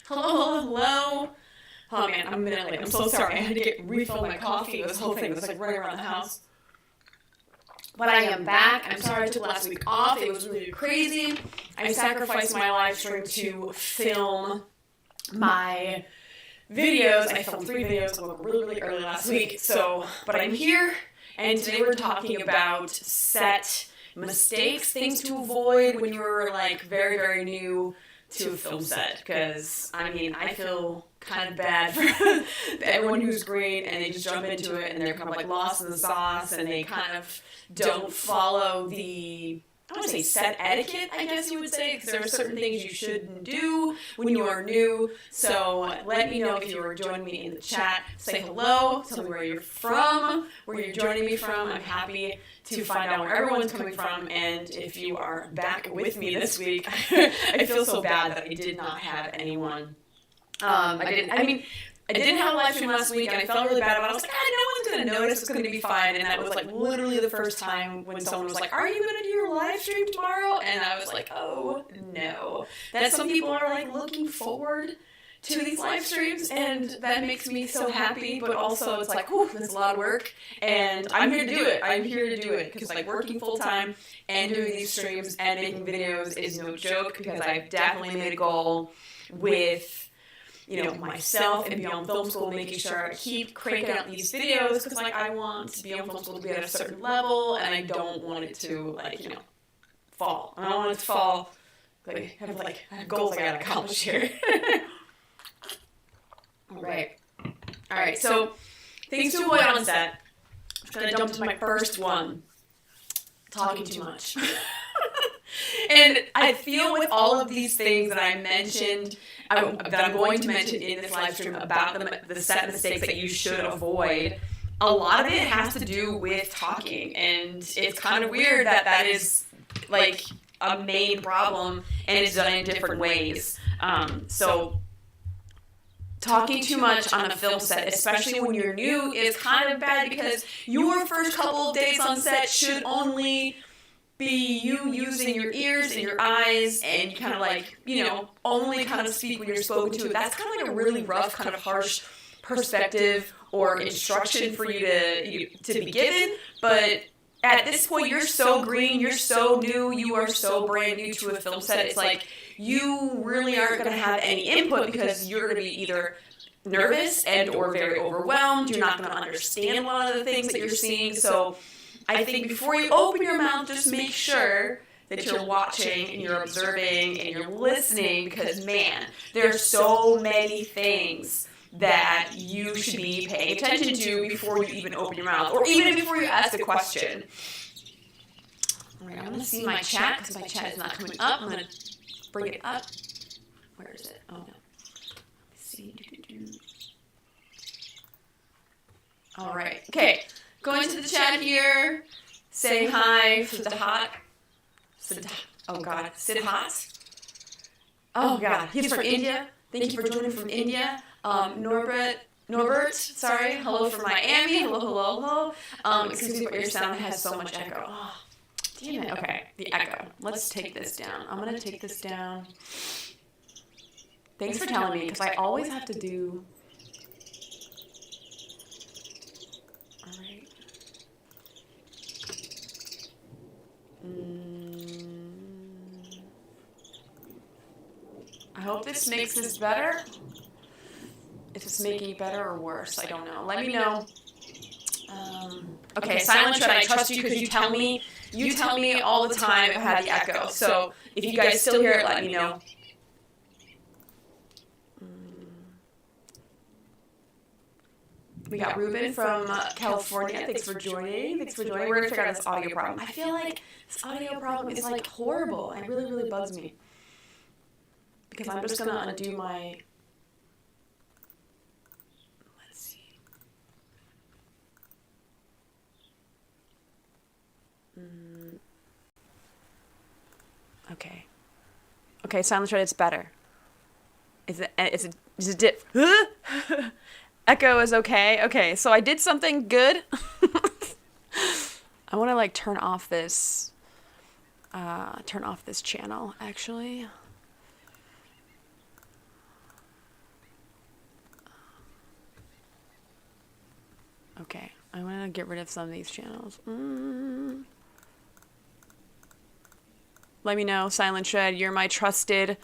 Hello. Oh man, I'm a minute late. I'm so sorry. I had to refill my coffee. This whole thing was like running around the house. But I am back. I'm sorry I took last week off. It was really crazy. I sacrificed my live stream to film my videos. I filmed 3 videos really early last week. But I'm here, and today we're talking about set mistakes, things to avoid when you're like very new to a film set. Because I mean, I feel kind of bad for everyone who's great and they just jump into it and they're kind of like lost in the sauce and they kind of don't follow the, I don't want to say set etiquette, I guess you would say, because there are certain things you shouldn't do when you are new. So let me know if you are joining me in the chat. Say hello, tell me where you're from, where you're joining me from. I'm happy to find out where everyone's coming from, and if you are back with me this week, I feel so bad that I did not have anyone. I didn't have a live stream last week, and I felt really bad about it. I was like, no one's going to notice. It's going to be fine. And that was like literally the first time when someone was like, are you going to do your live stream tomorrow? And I was like, oh, no. That some people are like looking forward to these live streams, and that makes me so happy. But also it's like, whew, that's a lot of work. And I'm here to do it. I'm here to do it because like working full time and doing these streams and making videos is no joke, because I've definitely made a goal with myself and Beyond Film School, making sure I keep cranking out these videos, because like I want Beyond Film School to be at a certain level, and I don't want it to fall. I don't want it to fall. I have goals I gotta accomplish here. All right. So things to avoid on set. I'm gonna jump to my first one. Talking too much. And I feel with all of these things that I mentioned, that I'm going to mention in this live stream about the set mistakes that you should avoid, a lot of it has to do with talking. And it's kind of weird that is like a main problem, and it's done in different ways. So talking too much on a film set, especially when you're new, is kind of bad, because your first couple of days on set should only be you using your ears and your eyes, and kind of like, only kind of speak when you're spoken to. That's kind of like a really rough, kind of harsh perspective or instruction for you to be given. But at this point, you're so green, you're so new, you are so brand new to a film set. It's like you really aren't going to have any input, because you're going to be either nervous and or very overwhelmed. You're not going to understand a lot of the things that you're seeing. So I think before you open your mouth, just make sure that you're watching and you're observing and you're listening, because man, there are so many things that you should be paying attention to before you even open your mouth, or even before you ask a question. All right, I'm going to see my chat, because my chat is not coming up. I'm going to bring it up. Where is it? Oh, no. Let's see. All right. Okay. Going to the chat here, saying hi, Siddhat. Oh God, Siddhat. Oh God, he's from India. Thank you for joining from India. Norbert, sorry. Hello from Miami. Hello. Excuse me, but your sound has so much echo. Oh, damn it. Okay, the echo. Let's take this down. I'm gonna take this down. Thanks for telling me, because I always have to do. I hope this makes this better. If it's making it better or worse, I don't know. Let me know. Okay, Silent Shred, I trust you, because you tell me all the time if I have the echo. So if you guys still hear it, let me know. We got Ruben from California. Thanks for joining. We're going to figure out this audio problem. I feel like this audio problem is like horrible. It really bugs me. Because I'm just going to undo my... Let's see. Okay, Silent Shred, it's better. Is it dip? Echo is okay. Okay, so I did something good. I want to turn off this channel, actually. I want to get rid of some of these channels. Let me know, Silent Shred. You're my trusted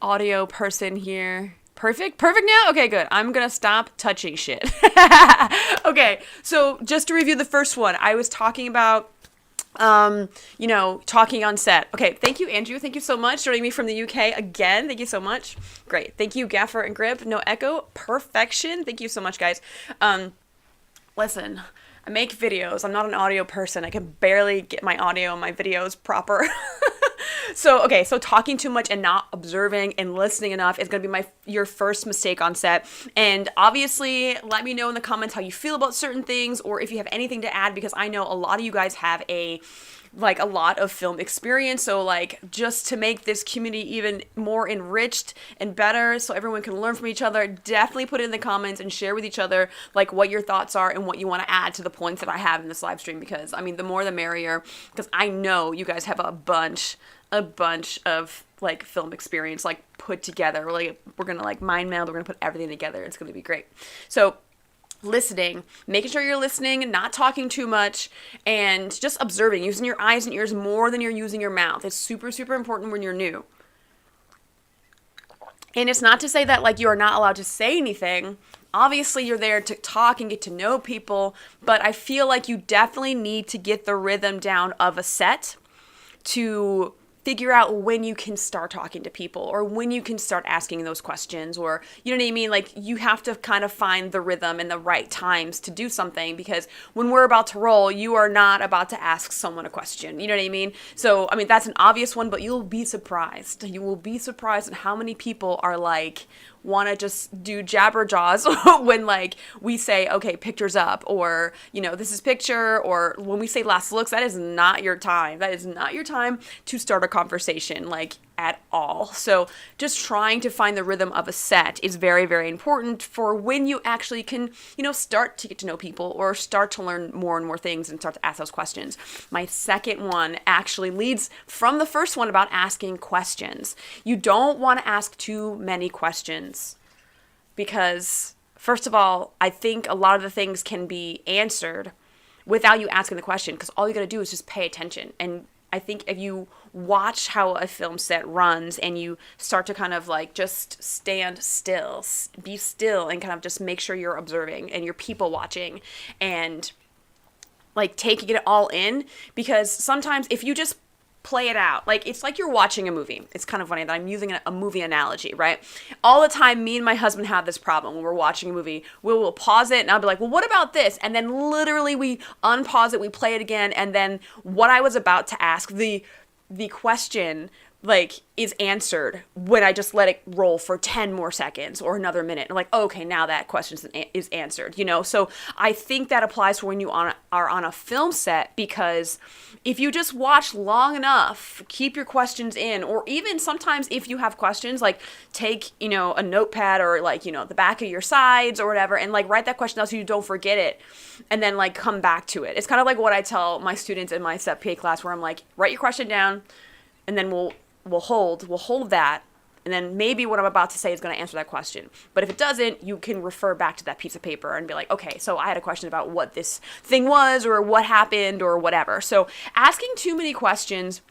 audio person here. Perfect now? Okay, good. I'm gonna stop touching shit. Okay, so just to review the first one, I was talking about talking on set. Okay, thank you, Andrew. Thank you so much. Joining me from the UK again. Thank you so much. Great. Thank you, Gaffer and Grip. No echo. Perfection. Thank you so much, guys. Listen, I make videos. I'm not an audio person. I can barely get my audio and my videos proper. So talking too much and not observing and listening enough is going to be your first mistake on set. And obviously, let me know in the comments how you feel about certain things, or if you have anything to add, because I know a lot of you guys have a lot of film experience. So just to make this community even more enriched and better so everyone can learn from each other, definitely put it in the comments and share with each other what your thoughts are and what you want to add to the points that I have in this live stream, because I mean, the more the merrier, because I know you guys have a bunch of film experience put together. We're gonna mind meld, we're gonna put everything together. It's gonna be great. So listening, making sure you're listening, not talking too much, and just observing, using your eyes and ears more than you're using your mouth. It's super, super important when you're new. And it's not to say that you are not allowed to say anything. Obviously, you're there to talk and get to know people, but I feel like you definitely need to get the rhythm down of a set to figure out when you can start talking to people, or when you can start asking those questions, or you know what I mean? You have to kind of find the rhythm and the right times to do something, because when we're about to roll, you are not about to ask someone a question. You know what I mean? So, I mean, that's an obvious one, but you'll be surprised. You will be surprised at how many people are want to just do jabber jaws when we say, okay, picture's up, or this is picture, or when we say last looks. That is not your time. That is not your time to start a conversation at all. So just trying to find the rhythm of a set is very, very important for when you actually can start to get to know people, or start to learn more and more things and start to ask those questions. My second one actually leads from the first one about asking questions. You don't want to ask too many questions, because first of all, I think a lot of the things can be answered without you asking the question, because all you got to do is just pay attention. And I think if you watch how a film set runs and you start to kind of just stand still, be still, and kind of just make sure you're observing and you're people watching and taking it all in, because sometimes if you just play it out, it's like you're watching a movie. It's kind of funny that I'm using a movie analogy, right? All the time, me and my husband have this problem when we're watching a movie. We'll pause it and I'll be like, well, what about this? And then literally we unpause it, we play it again, and then what I was about to ask, the question is answered when I just let it roll for 10 more seconds or another minute. I'm like, oh, okay, now that question is answered, So I think that applies for when you are on a film set, because if you just watch long enough, keep your questions in, or even sometimes if you have questions, take, a notepad or the back of your sides or whatever, and write that question out so you don't forget it, and then come back to it. It's kind of what I tell my students in my Set PA class, where I'm write your question down, and then we'll hold that, and then maybe what I'm about to say is going to answer that question. But if it doesn't, you can refer back to that piece of paper and be like, okay, so I had a question about what this thing was, or what happened, or whatever. So asking too many questions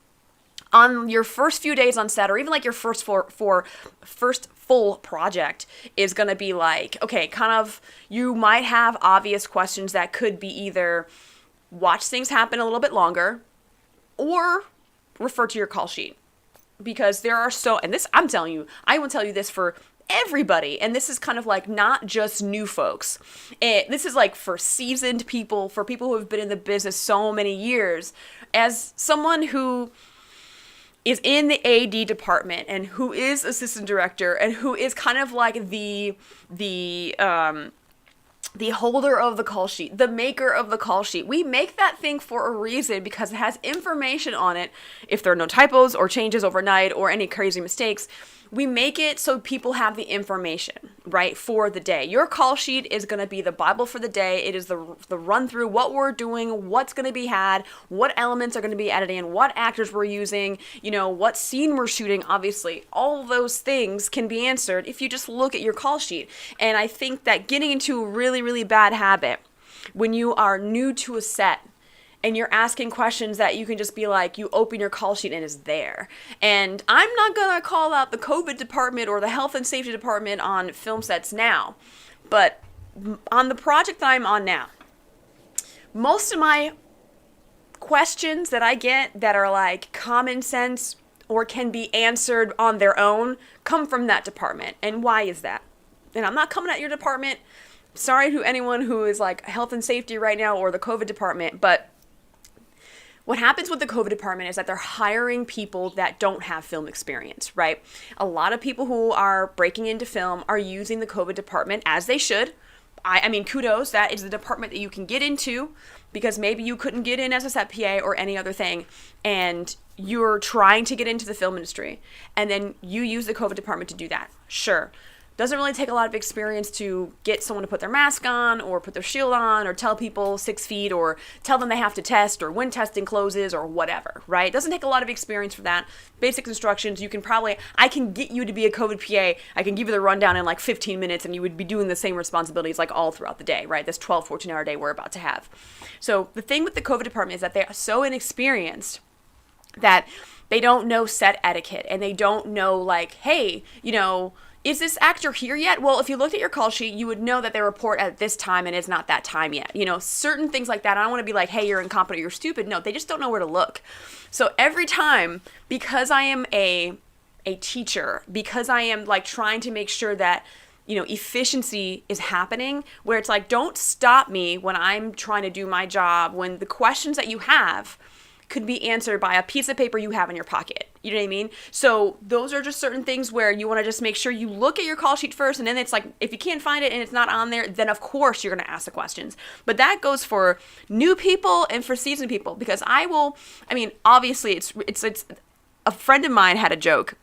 on your first few days on set, or even your first full project, is going to be okay, kind of, you might have obvious questions that could be either watch things happen a little bit longer, or refer to your call sheet. Because there are and this, I'm telling you, I will tell you this for everybody, and this is kind of not just new folks. This is for seasoned people, for people who have been in the business so many years. As someone who is in the AD department, and who is assistant director, and who is kind of the holder of the call sheet, the maker of the call sheet. We make that thing for a reason, because it has information on it. If there are no typos or changes overnight or any crazy mistakes, we make it so people have the information, right, for the day. Your call sheet is going to be the Bible for the day. It is the run through what we're doing, what's going to be had, what elements are going to be added in, what actors we're using, what scene we're shooting. Obviously, all those things can be answered if you just look at your call sheet. And I think that getting into a really, really bad habit when you are new to a set and you're asking questions that you can just be like, you open your call sheet and it's there. And I'm not going to call out the COVID department or the health and safety department on film sets now, but on the project that I'm on now, most of my questions that I get that are like common sense or can be answered on their own come from that department. And why is that? And I'm not coming at your department. Sorry to anyone who is like health and safety right now or the COVID department, but what happens with the COVID department is that they're hiring people that don't have film experience, right? A lot of people who are breaking into film are using the COVID department as they should. I mean, kudos, that is the department that you can get into because maybe you couldn't get in as a set PA or any other thing, and you're trying to get into the film industry, and then you use the COVID department to do that. Sure. Doesn't really take a lot of experience to get someone to put their mask on or put their shield on or tell people 6 feet or tell them they have to test or when testing closes or whatever, right? Doesn't take a lot of experience for that. Basic instructions, I can get you to be a COVID PA. I can give you the rundown in like 15 minutes and you would be doing the same responsibilities like all throughout the day, right? This 12, 14-hour day we're about to have. So the thing with the COVID department is that they are so inexperienced that they don't know set etiquette and they don't know like, hey, is this actor here yet? Well, if you looked at your call sheet, you would know that they report at this time and it's not that time yet. Certain things like that. I don't want to be like, hey, you're incompetent, you're stupid. No, they just don't know where to look. So every time, because I am a teacher, because I am like trying to make sure that, efficiency is happening, where it's like, don't stop me when I'm trying to do my job, when the questions that you have could be answered by a piece of paper you have in your pocket. You know what I mean? So those are just certain things where you want to just make sure you look at your call sheet first, and then it's like, if you can't find it and it's not on there, then of course you're going to ask the questions. But that goes for new people and for seasoned people, because obviously it's a friend of mine had a joke.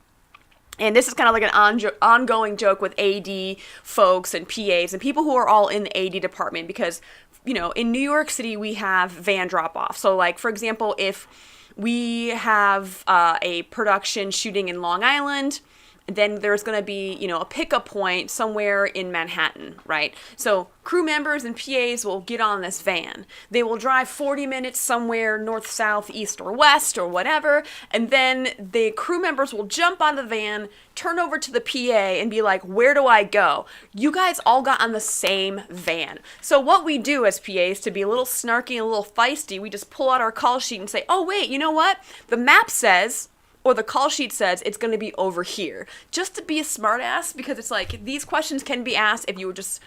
And this is kind of like an ongoing joke with AD folks and PAs and people who are all in the AD department, because in New York City, we have van drop-off. So, like, for example, if we have a production shooting in Long Island, then there's going to be, a pickup point somewhere in Manhattan, right? So crew members and PAs will get on this van. They will drive 40 minutes somewhere north, south, east, or west, or whatever, and then the crew members will jump on the van, turn over to the PA, and be like, where do I go? You guys all got on the same van. So what we do as PAs, to be a little snarky and a little feisty, we just pull out our call sheet and say, oh, wait, you know what? The map says, or the call sheet says, it's going to be over here. Just to be a smartass, because it's like, these questions can be asked if you were just,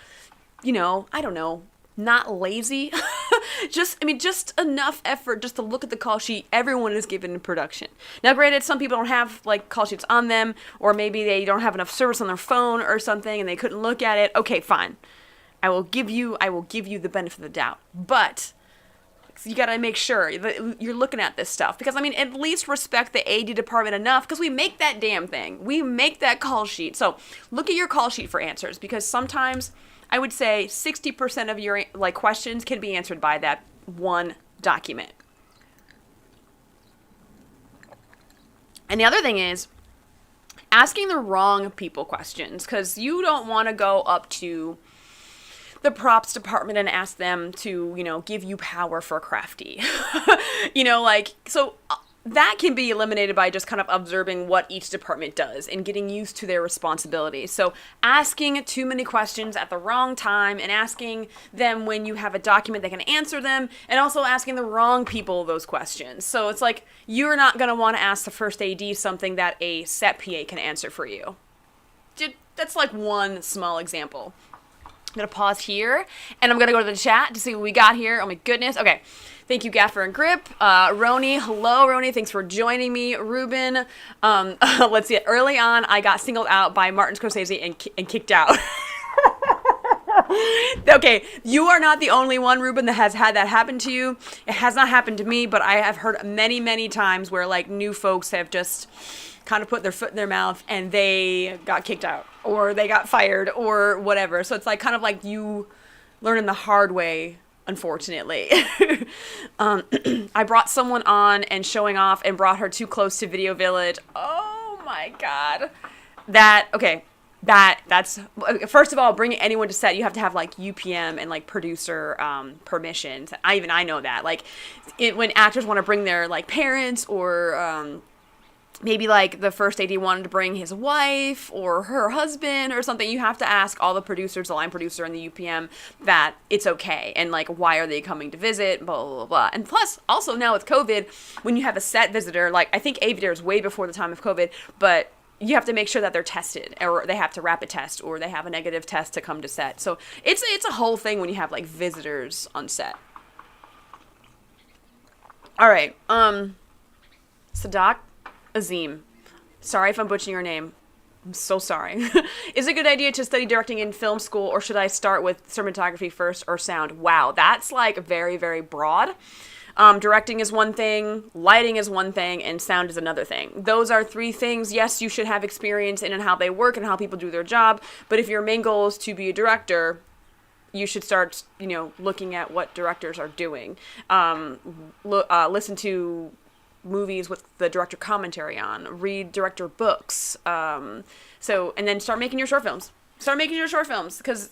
I don't know, not lazy. just enough effort just to look at the call sheet everyone is given in production. Now, granted, some people don't have, like, call sheets on them, or maybe they don't have enough service on their phone or something, and they couldn't look at it. Okay, fine. I will give you the benefit of the doubt. But you got to make sure that you're looking at this stuff, because at least respect the AD department enough, because we make that damn thing. We make that call sheet. So look at your call sheet for answers, because sometimes I would say 60% of your questions can be answered by that one document. And the other thing is asking the wrong people questions, because you don't want to go up to the props department and ask them to, give you power for crafty. So that can be eliminated by just kind of observing what each department does and getting used to their responsibilities. So asking too many questions at the wrong time, and asking them when you have a document that can answer them, and also asking the wrong people those questions. So it's like, you're not going to want to ask the first AD something that a set PA can answer for you. That's like one small example. I'm going to pause here, and I'm going to go to the chat to see what we got here. Oh my goodness. Okay. Thank you, Gaffer and Grip. Roni, hello, Roni. Thanks for joining me. Ruben, let's see. Early on, I got singled out by Martin Scorsese and kicked out. Okay, you are not the only one, Ruben, that has had that happen to you. It has not happened to me, but I have heard many, many times where, new folks have just kind of put their foot in their mouth and they got kicked out, or they got fired, or whatever. So it's kind of like you learning the hard way, unfortunately. I brought someone on and showing off and brought her too close to Video Village. Oh my God. Okay. that's first of all, bringing anyone to set, you have to have like UPM and like producer permissions. I know that, like when actors want to bring their like parents, or maybe like the first AD wanted to bring his wife or her husband or something, you have to ask all the producers, the line producer and the UPM, that it's okay, and like why are they coming to visit, blah blah blah. And plus also now with COVID, when you have a set visitor, like I think Aviator is way before the time of COVID, but you have to make sure that they're tested, or they have to rapid test, or they have a negative test to come to set. So it's a whole thing when you have like visitors on set. All right, Sadak Azim, sorry if I'm butchering your name. I'm so sorry. Is it a good idea to study directing in film school, or should I start with cinematography first or sound? Wow, that's like very, very broad. Directing is one thing, lighting is one thing, and sound is another thing. Those are three things. Yes, you should have experience in and how they work and how people do their job, but if your main goal is to be a director, you should start, looking at what directors are doing. Listen to movies with the director commentary on, read director books, and then start making your short films. Because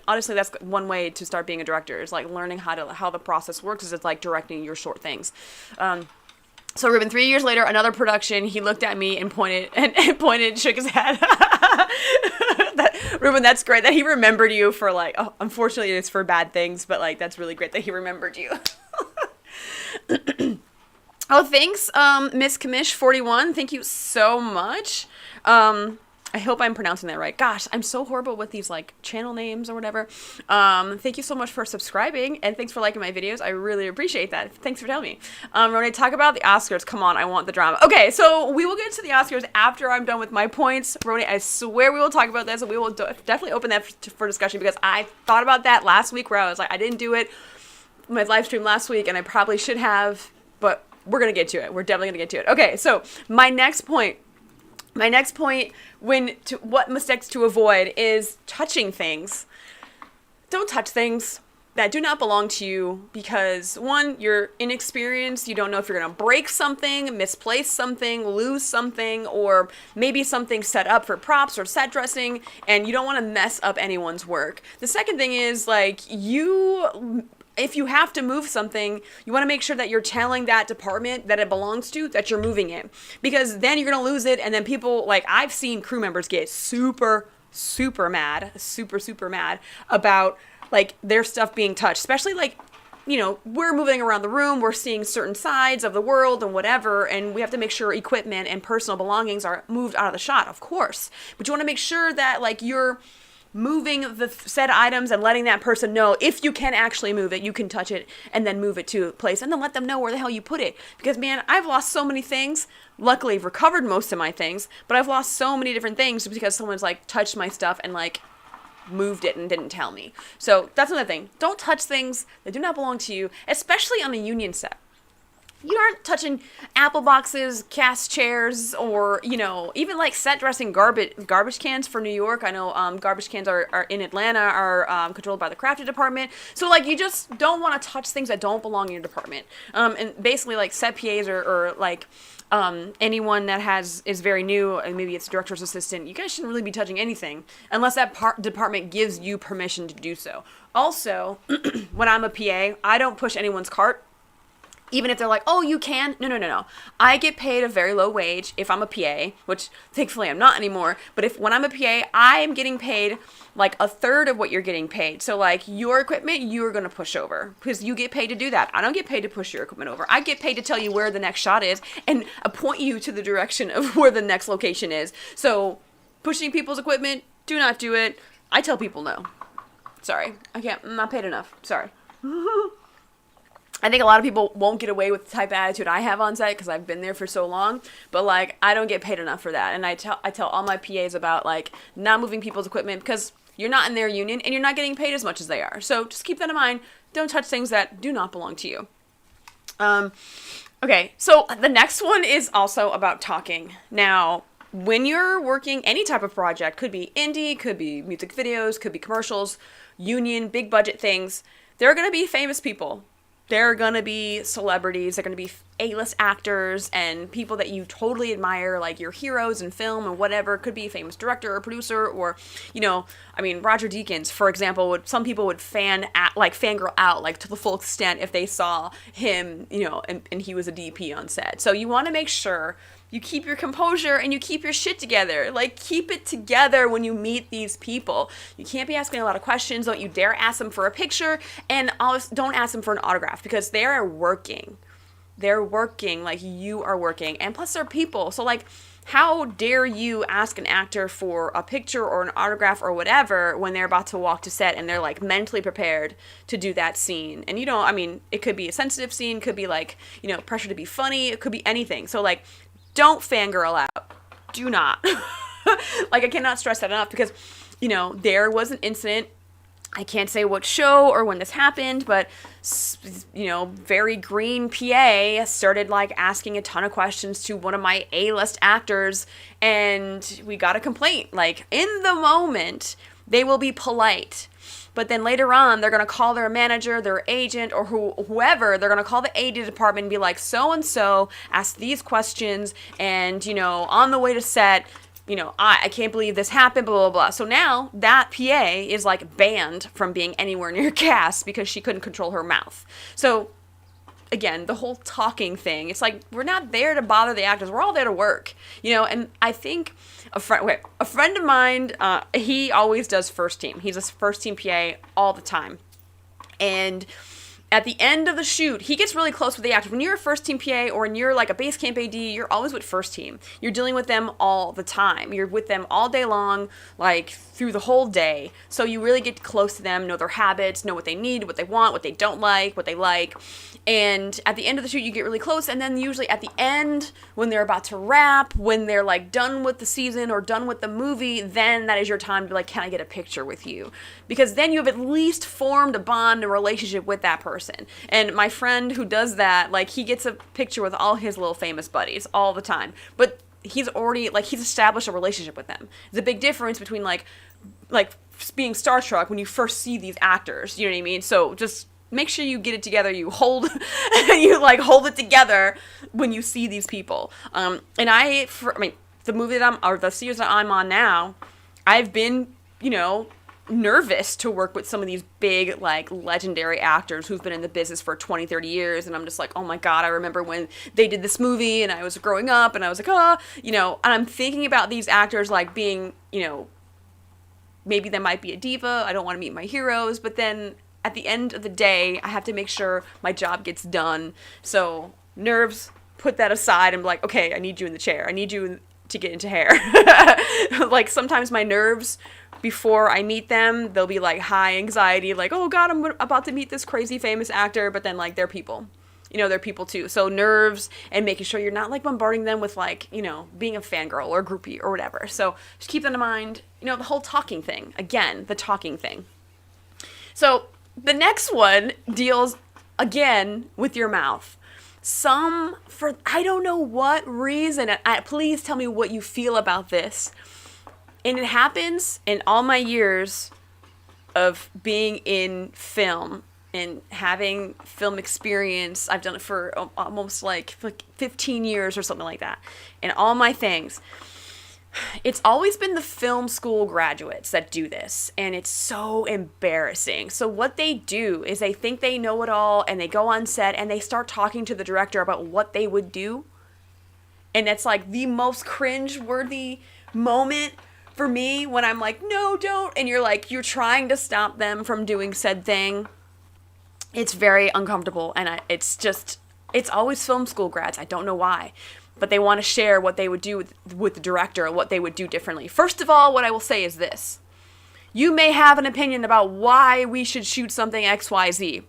honestly, that's one way to start being a director, is like learning how the process works, is it's like directing your short things. So Ruben, 3 years later, another production, he looked at me and pointed and shook his head. Ruben, that's great that he remembered you for like, oh, unfortunately it's for bad things, but like, that's really great that he remembered you. Oh, thanks, Miss Kamish 41. Thank you so much. I hope I'm pronouncing that right. Gosh, I'm so horrible with these like channel names or whatever. Thank you so much for subscribing, and thanks for liking my videos. I really appreciate that. Thanks for telling me. Rone, talk about the Oscars. Come on, I want the drama. Okay, so we will get to the Oscars after I'm done with my points. Rone, I swear we will talk about this, and we will definitely open that for discussion, because I thought about that last week where I was like, I didn't do it, my live stream last week, and I probably should have, but we're going to get to it. We're definitely going to get to it. Okay, so my next point, what mistakes to avoid is touching things. Don't touch things that do not belong to you, because one, you're inexperienced. You don't know if you're going to break something, misplace something, lose something, or maybe something set up for props or set dressing, and you don't want to mess up anyone's work. The second thing is, like, if you have to move something, you want to make sure that you're telling that department that it belongs to, that you're moving it. Because then you're going to lose it, and then people, like, I've seen crew members get super mad about, like, their stuff being touched. Especially, like, we're moving around the room, we're seeing certain sides of the world and whatever, and we have to make sure equipment and personal belongings are moved out of the shot, of course. But you want to make sure that, like, you're moving the said items and letting that person know, if you can actually move it, you can touch it and then move it to a place, and then let them know where the hell you put it. Because, man, I've lost so many things. Luckily, I've recovered most of my things, but I've lost so many different things because someone's like touched my stuff and like moved it and didn't tell me. So that's another thing. Don't touch things that do not belong to you, especially on a union set. You aren't touching apple boxes, cast chairs, or, even like set dressing garbage cans for New York. I know garbage cans are in Atlanta are controlled by the crafting department. So, like, you just don't want to touch things that don't belong in your department. And basically, like, set PAs or like, anyone that is very new, and maybe it's director's assistant, you guys shouldn't really be touching anything unless that department gives you permission to do so. Also, when I'm a PA, I don't push anyone's cart. Even if they're like, oh, you can. No. I get paid a very low wage if I'm a PA, which thankfully I'm not anymore. But when I'm a PA, I am getting paid like a third of what you're getting paid. So, like, your equipment, you're going to push over because you get paid to do that. I don't get paid to push your equipment over. I get paid to tell you where the next shot is and point you to the direction of where the next location is. So pushing people's equipment, do not do it. I tell people no. Sorry. I'm not paid enough. Sorry. I think a lot of people won't get away with the type of attitude I have on set because I've been there for so long, but, like, I don't get paid enough for that. And I tell all my PAs about, like, not moving people's equipment because you're not in their union and you're not getting paid as much as they are. So just keep that in mind. Don't touch things that do not belong to you. Okay, so the next one is also about talking. Now, when you're working any type of project, could be indie, could be music videos, could be commercials, union, big budget things, there are going to be famous people. They're going to be celebrities. They're going to be A-list actors and people that you totally admire, like your heroes in film and whatever. Could be a famous director or producer or, Roger Deakins, for example, some people would fangirl out, like, to the full extent if they saw him, and he was a DP on set. So you want to make sure you keep your composure and you keep your shit together. Like, keep it together when you meet these people. You can't be asking a lot of questions. Don't you dare ask them for a picture, and don't ask them for an autograph, because they are working. They're working like you are working. And plus they're people. So, like, how dare you ask an actor for a picture or an autograph or whatever when they're about to walk to set and they're, like, mentally prepared to do that scene. And it could be a sensitive scene, could be, like, pressure to be funny, it could be anything. So, like, don't fangirl out. Do not. Like, I cannot stress that enough, because, there was an incident. I can't say what show or when this happened, but, very green PA started, like, asking a ton of questions to one of my A-list actors, and we got a complaint. Like, in the moment, they will be polite. But then later on, they're going to call their manager, their agent, or whoever. They're going to call the AD department and be like, so-and-so asked these questions, and, on the way to set, I can't believe this happened, blah, blah, blah. So now that PA is, like, banned from being anywhere near cast because she couldn't control her mouth. So, again, the whole talking thing, it's like, we're not there to bother the actors. We're all there to work, and I think a friend of mine, he always does first team. He's a first team PA all the time. And at the end of the shoot, he gets really close with the actors. When you're a first team PA or when you're, like, a base camp AD, you're always with first team. You're dealing with them all the time. You're with them all day long, like, through the whole day. So you really get close to them, know their habits, know what they need, what they want, what they don't like, what they like. And at the end of the shoot, you get really close. And then usually at the end, when they're about to wrap, when they're, like, done with the season or done with the movie, then that is your time to be like, can I get a picture with you? Because then you have at least formed a bond, a relationship with that person. And my friend who does that, like, he gets a picture with all his little famous buddies all the time. But he's already, like, he's established a relationship with them. There's a big difference between, like being starstruck when you first see these actors, you know what I mean? So just make sure you get it together. You hold it together when you see these people. And the movie the series that I'm on now, I've been, nervous to work with some of these big, like, legendary actors who've been in the business for 20, 30 years. And I'm just like, oh my God, I remember when they did this movie and I was growing up and I was like, and I'm thinking about these actors, like, being, maybe they might be a diva. I don't want to meet my heroes, but then at the end of the day, I have to make sure my job gets done. So nerves, put that aside and be like, okay, I need you in the chair. I need you to get into hair. Like, sometimes my nerves before I meet them, they'll be like high anxiety, like, oh God, I'm about to meet this crazy famous actor, but then, like, they're people. They're people too. So nerves and making sure you're not, like, bombarding them with, like, being a fangirl or a groupie or whatever. So just keep that in mind. The whole talking thing. Again, the talking thing. So the next one deals, again, with your mouth. I don't know what reason, please tell me what you feel about this. And it happens in all my years of being in film and having film experience. I've done it for almost like 15 years or something like that. And all my things. It's always been the film school graduates that do this, and it's so embarrassing. So what they do is they think they know it all, and they go on set, and they start talking to the director about what they would do. And it's like the most cringe-worthy moment for me when I'm like, no, don't. And you're trying to stop them from doing said thing. It's very uncomfortable, and it's always film school grads. I don't know why. But they want to share what they would do with the director or what they would do differently. First of all, what I will say is this. You may have an opinion about why we should shoot something XYZ.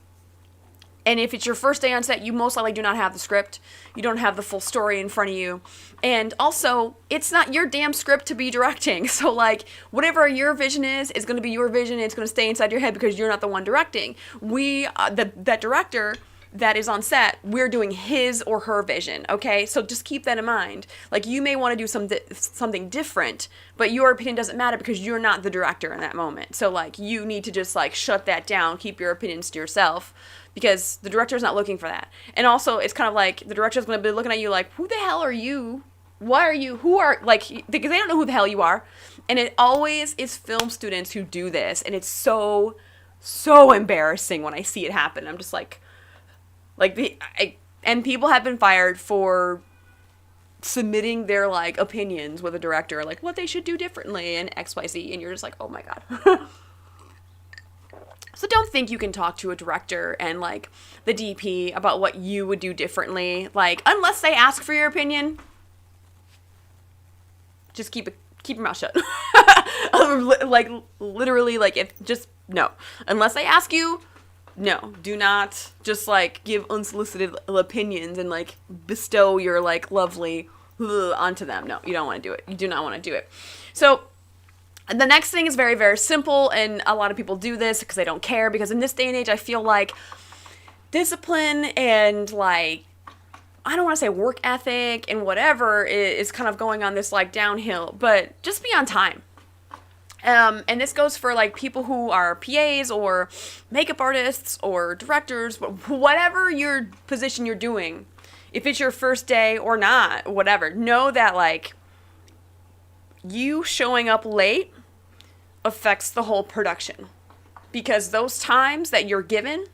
And if it's your first day on set, you most likely do not have the script. You don't have the full story in front of you. And also, it's not your damn script to be directing. So, like, whatever your vision is going to be your vision. It's going to stay inside your head because you're not the one directing. That director that is on set, we're doing his or her vision, okay? So just keep that in mind. Like, you may want to do something different, but your opinion doesn't matter because you're not the director in that moment. So, like, you need to just, like, shut that down, keep your opinions to yourself, because the director's not looking for that. And also, it's kind of like, the director's going to be looking at you like, who the hell are you? Why are you? Who are, like, because they don't know who the hell you are. And it always is film students who do this, and it's so embarrassing when I see it happen. I'm just like and people have been fired for submitting their, like, opinions with a director, like what they should do differently and XYZ, and you're just like, oh my God. So don't think you can talk to a director and, like, the DP about what you would do differently, like, unless they ask for your opinion. Just keep your mouth shut. Like, literally, like, no. Unless they ask you, no. Do not just, like, give unsolicited opinions and, like, bestow your, like, lovely onto them. No, you don't want to do it. You do not want to do it. So, the next thing is very, very simple, and a lot of people do this because they don't care, because in this day and age, I feel like discipline and, like, I don't want to say work ethic and whatever is kind of going on this, like, downhill, but just be on time. And this goes for, like, people who are PAs or makeup artists or directors, whatever your position you're doing, if it's your first day or not, whatever, know that, like, you showing up late affects the whole production, because those times that you're given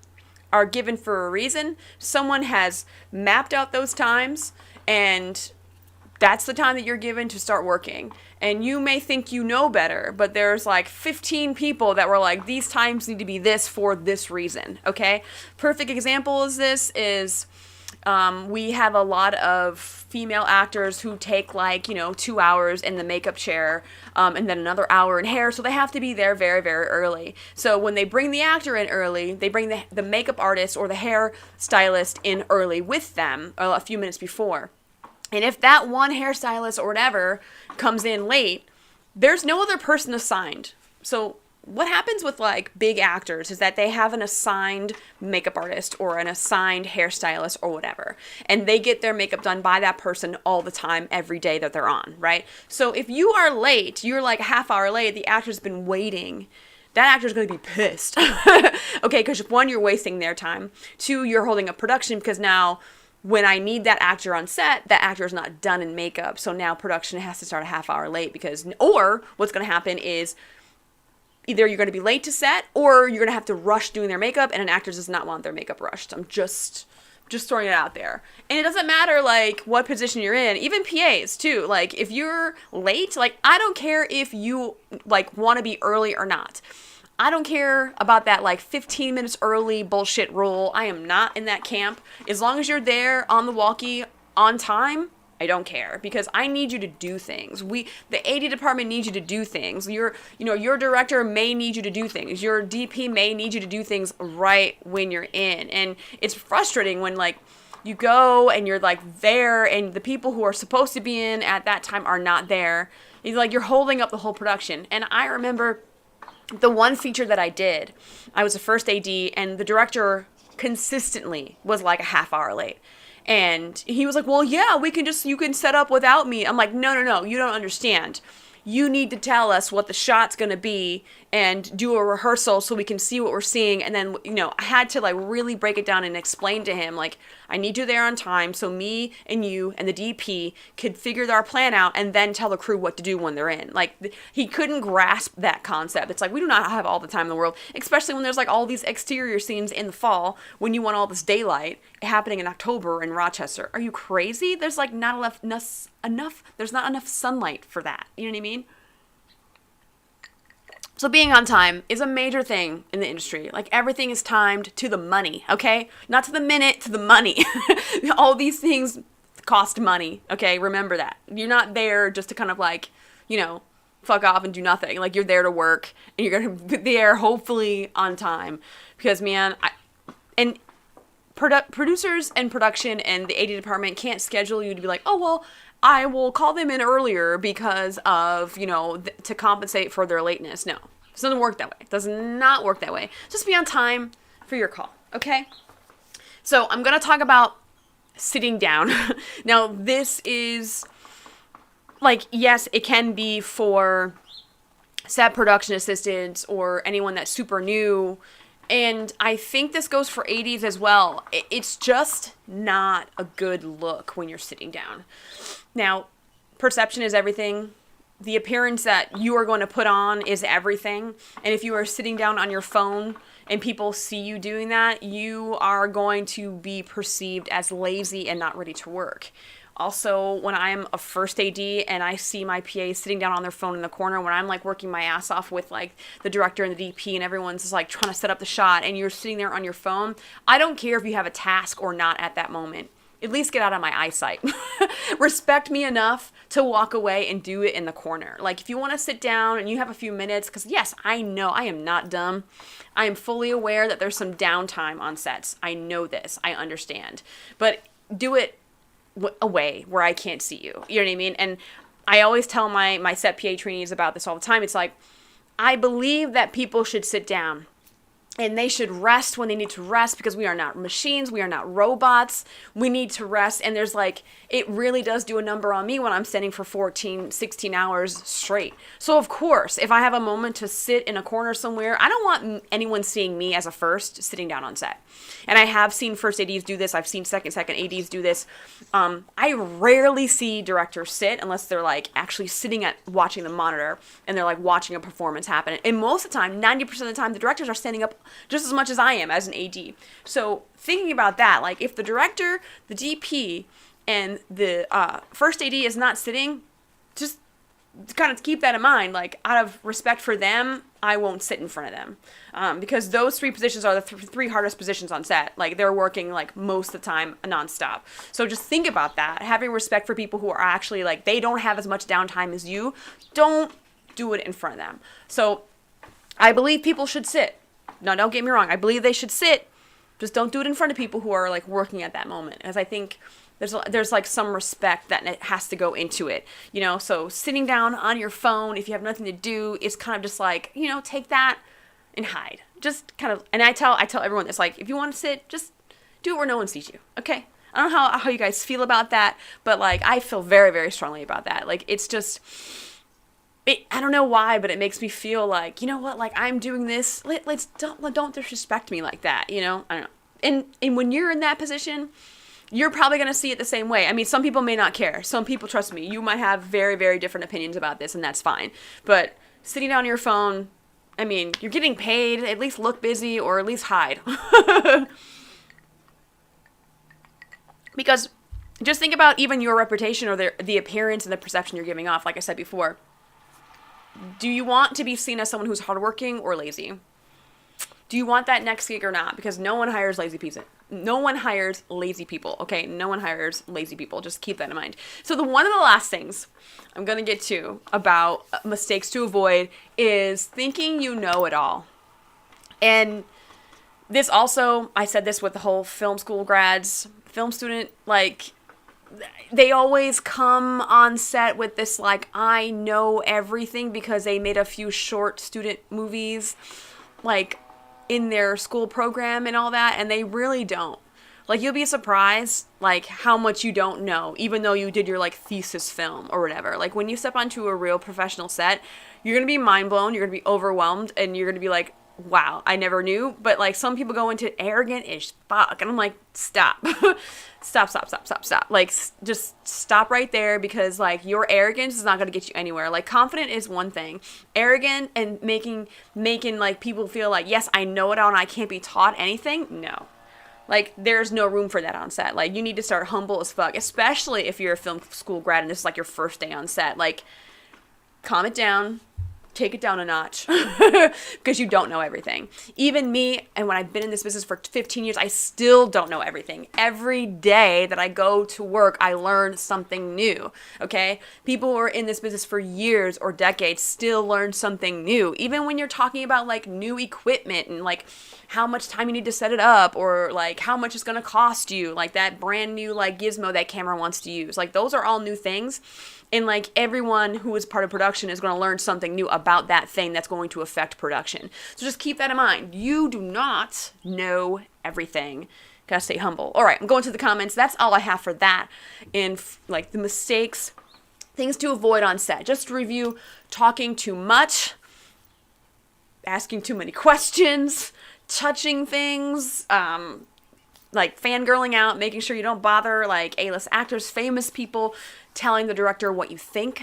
are given for a reason. Someone has mapped out those times, and that's the time that you're given to start working. And you may think you know better, but there's like 15 people that were like, these times need to be this for this reason, okay? Perfect example is we have a lot of female actors who take, like, 2 hours in the makeup chair, and then another hour in hair, so they have to be there very, very early. So when they bring the actor in early, they bring the makeup artist or the hair stylist in early with them a few minutes before. And if that one hairstylist or whatever comes in late, there's no other person assigned. So what happens with, like, big actors is that they have an assigned makeup artist or an assigned hairstylist or whatever, and they get their makeup done by that person all the time, every day that they're on, right? So if you are late, you're like a half hour late, the actor's been waiting, that actor's going to be pissed. Okay, because one, you're wasting their time. Two, you're holding up production, because now when I need that actor on set, that actor is not done in makeup, so now production has to start a half hour late, or what's going to happen is either you're going to be late to set, or you're going to have to rush doing their makeup, and an actor does not want their makeup rushed. I'm just throwing it out there. And it doesn't matter, like, what position you're in, even PAs too. Like, if you're late, like, I don't care if you, like, want to be early or not. I don't care about that, like, 15 minutes early bullshit rule. I am not in that camp. As long as you're there on the walkie on time, I don't care, because I need you to do things. The AD department needs you to do things. Your director may need you to do things. Your DP may need you to do things right when you're in. And it's frustrating when, like, you go and you're, like, there, and the people who are supposed to be in at that time are not there. It's like you're holding up the whole production. And I remember the one feature that I did, I was the first AD, and the director consistently was like a half hour late. And he was like, well, yeah, you can set up without me. I'm like, no, you don't understand. You need to tell us what the shot's going to be and do a rehearsal so we can see what we're seeing. And then, I had to, like, really break it down and explain to him, like, I need you there on time so me and you and the DP could figure our plan out and then tell the crew what to do when they're in. Like, he couldn't grasp that concept. It's like, we do not have all the time in the world, especially when there's, like, all these exterior scenes in the fall when you want all this daylight happening in October in Rochester. Are you crazy? There's, like, not enough, there's not enough sunlight for that. You know what I mean? So being on time is a major thing in the industry. Like, everything is timed to the money, okay? Not to the minute, to the money. All these things cost money, okay? Remember that. You're not there just to kind of, like, fuck off and do nothing. Like, you're there to work, and you're going to be there hopefully on time. Because, man, producers and production and the AD department can't schedule you to be like, oh, well, I will call them in earlier because of, to compensate for their lateness. No, it doesn't work that way. It does not work that way. Just be on time for your call, okay? So I'm going to talk about sitting down. Now, this is like, yes, it can be for set production assistants or anyone that's super new. And I think this goes for ADs as well. It's just not a good look when you're sitting down. Now, perception is everything. The appearance that you are going to put on is everything. And if you are sitting down on your phone and people see you doing that, you are going to be perceived as lazy and not ready to work. Also, when I'm a first AD and I see my PA sitting down on their phone in the corner, when I'm like working my ass off with like the director and the DP and everyone's just like trying to set up the shot and you're sitting there on your phone, I don't care if you have a task or not at that moment. At least get out of my eyesight. Respect me enough to walk away and do it in the corner. Like if you want to sit down and you have a few minutes, because yes, I know I am not dumb. I am fully aware that there's some downtime on sets. I know this. I understand. But do it away where I can't see you. You know what I mean? And I always tell my set PA trainees about this all the time. It's like, I believe that people should sit down and they should rest when they need to rest because we are not machines. We are not robots. We need to rest. And there's like, it really does do a number on me when I'm standing for 14, 16 hours straight. So of course, if I have a moment to sit in a corner somewhere, I don't want anyone seeing me as a first sitting down on set. And I have seen first ADs do this. I've seen second ADs do this. I rarely see directors sit unless they're like actually sitting at watching the monitor and they're like watching a performance happen. And most of the time, 90% of the time, the directors are standing up just as much as I am as an AD. So thinking about that, like if the director, the DP, and the first AD is not sitting, just kind of keep that in mind. Like out of respect for them, I won't sit in front of them because those three positions are the three hardest positions on set. Like they're working like most of the time nonstop. So just think about that. Having respect for people who are actually like, they don't have as much downtime as you. Don't do it in front of them. So I believe people should sit. No, don't get me wrong. I believe they should sit. Just don't do it in front of people who are like working at that moment. As I think there's like some respect that it has to go into it, you know? So sitting down on your phone, if you have nothing to do, it's kind of just like, you know, take that and hide. Just kind of, and I tell everyone this, like, if you want to sit, just do it where no one sees you. Okay. I don't know how you guys feel about that, but like, I feel very, very strongly about that. Like, it's just, I don't know why, but it makes me feel like, you know what, like I'm doing this, don't disrespect me like that, you know? I don't know. And when you're in that position, you're probably going to see it the same way. I mean, some people may not care. Some people, trust me, you might have very, very different opinions about this, and that's fine. But sitting down on your phone, I mean, you're getting paid, at least look busy or at least hide. Because just think about even your reputation or the appearance and the perception you're giving off, like I said before. Do you want to be seen as someone who's hardworking or lazy? Do you want that next gig or not? Because no one hires lazy people. No one hires lazy people, okay? No one hires lazy people. Just keep that in mind. So one of the last things I'm going to get to about mistakes to avoid is thinking you know it all. And this also, I said this with the whole film school grads, film student, like, they always come on set with this, like, I know everything because they made a few short student movies, like, in their school program and all that, and they really don't. Like, you'll be surprised, like, how much you don't know, even though you did your, like, thesis film or whatever. Like, when you step onto a real professional set, you're gonna be mind blown, you're gonna be overwhelmed, and you're gonna be like, wow, I never knew. But like some people go into arrogant as fuck, and I'm like, stop. stop. Like, just stop right there, because like your arrogance is not going to get you anywhere. Like, confident is one thing. Arrogant and making like people feel like, yes, I know it all and I can't be taught anything. No. Like, there's no room for that on set. Like, you need to start humble as fuck, especially if you're a film school grad and this is like your first day on set. Like, calm it down. Take it down a notch, because you don't know everything. Even me, and when I've been in this business for 15 years, I still don't know everything. Every day that I go to work, I learn something new, okay? People who are in this business for years or decades still learn something new. Even when you're talking about like new equipment and like how much time you need to set it up, or like how much it's gonna cost you, like that brand new like gizmo that camera wants to use. Like, those are all new things. And like everyone who is part of production is going to learn something new about that thing that's going to affect production. So just keep that in mind. You do not know everything. Gotta stay humble. All right, I'm going to the comments. That's all I have for that. And like the mistakes, things to avoid on set. Just to review, talking too much, asking too many questions, touching things, like fangirling out, making sure you don't bother like A-list actors, famous people, telling the director what you think,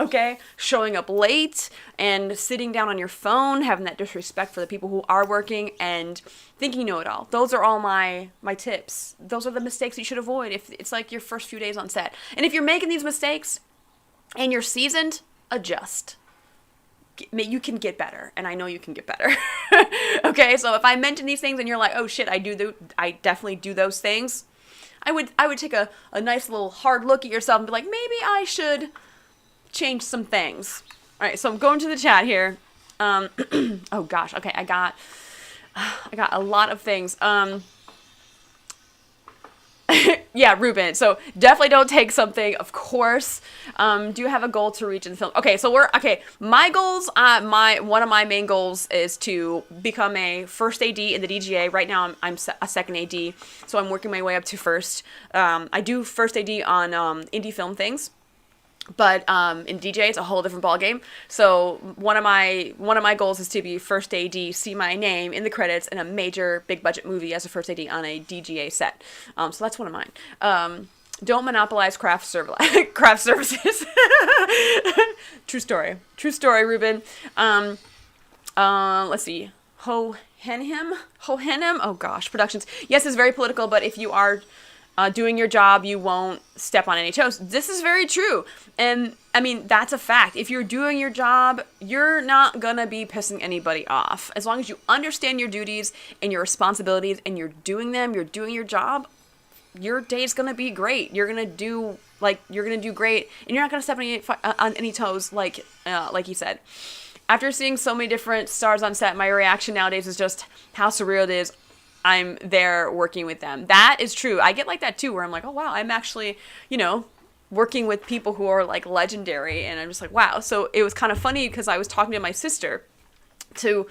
okay? Showing up late and sitting down on your phone, having that disrespect for the people who are working, and thinking you know it all. Those are all my tips. Those are the mistakes you should avoid if it's like your first few days on set. And if you're making these mistakes and you're seasoned, adjust. You can get better, and I know you can get better. Okay, so if I mention these things and you're like, oh shit, I definitely do those things, I would take a nice little hard look at yourself and be like, maybe I should change some things. All right, so I'm going to the chat here. Oh gosh, okay, I got a lot of things. Yeah, Ruben. So definitely don't take something, of course. Do you have a goal to reach in the film? Okay, so my goals, one of my main goals is to become a first AD in the DGA. Right now I'm a second AD, so I'm working my way up to first. I do first AD on indie film things. But in DJ, it's a whole different ballgame. So one of my goals is to be first AD, see my name in the credits in a major big budget movie as a first AD on a DGA set. So that's one of mine. Don't monopolize craft services. True story, Ruben. Let's see. Hohenham. Oh gosh, productions. Yes, it's very political, but if you are doing your job, you won't step on any toes. This is very true. And I mean, that's a fact. If you're doing your job, you're not gonna be pissing anybody off. As long as you understand your duties and your responsibilities and you're doing them, you're doing your job, your day's gonna be great. You're gonna do great, and you're not gonna step on any toes, like you said. After seeing so many different stars on set, my reaction nowadays is just how surreal it is. I'm there working with them. That is true. I get like that too, where I'm like, oh wow, I'm actually, working with people who are like legendary, and I'm just like, wow. So it was kind of funny because I was talking to my sister to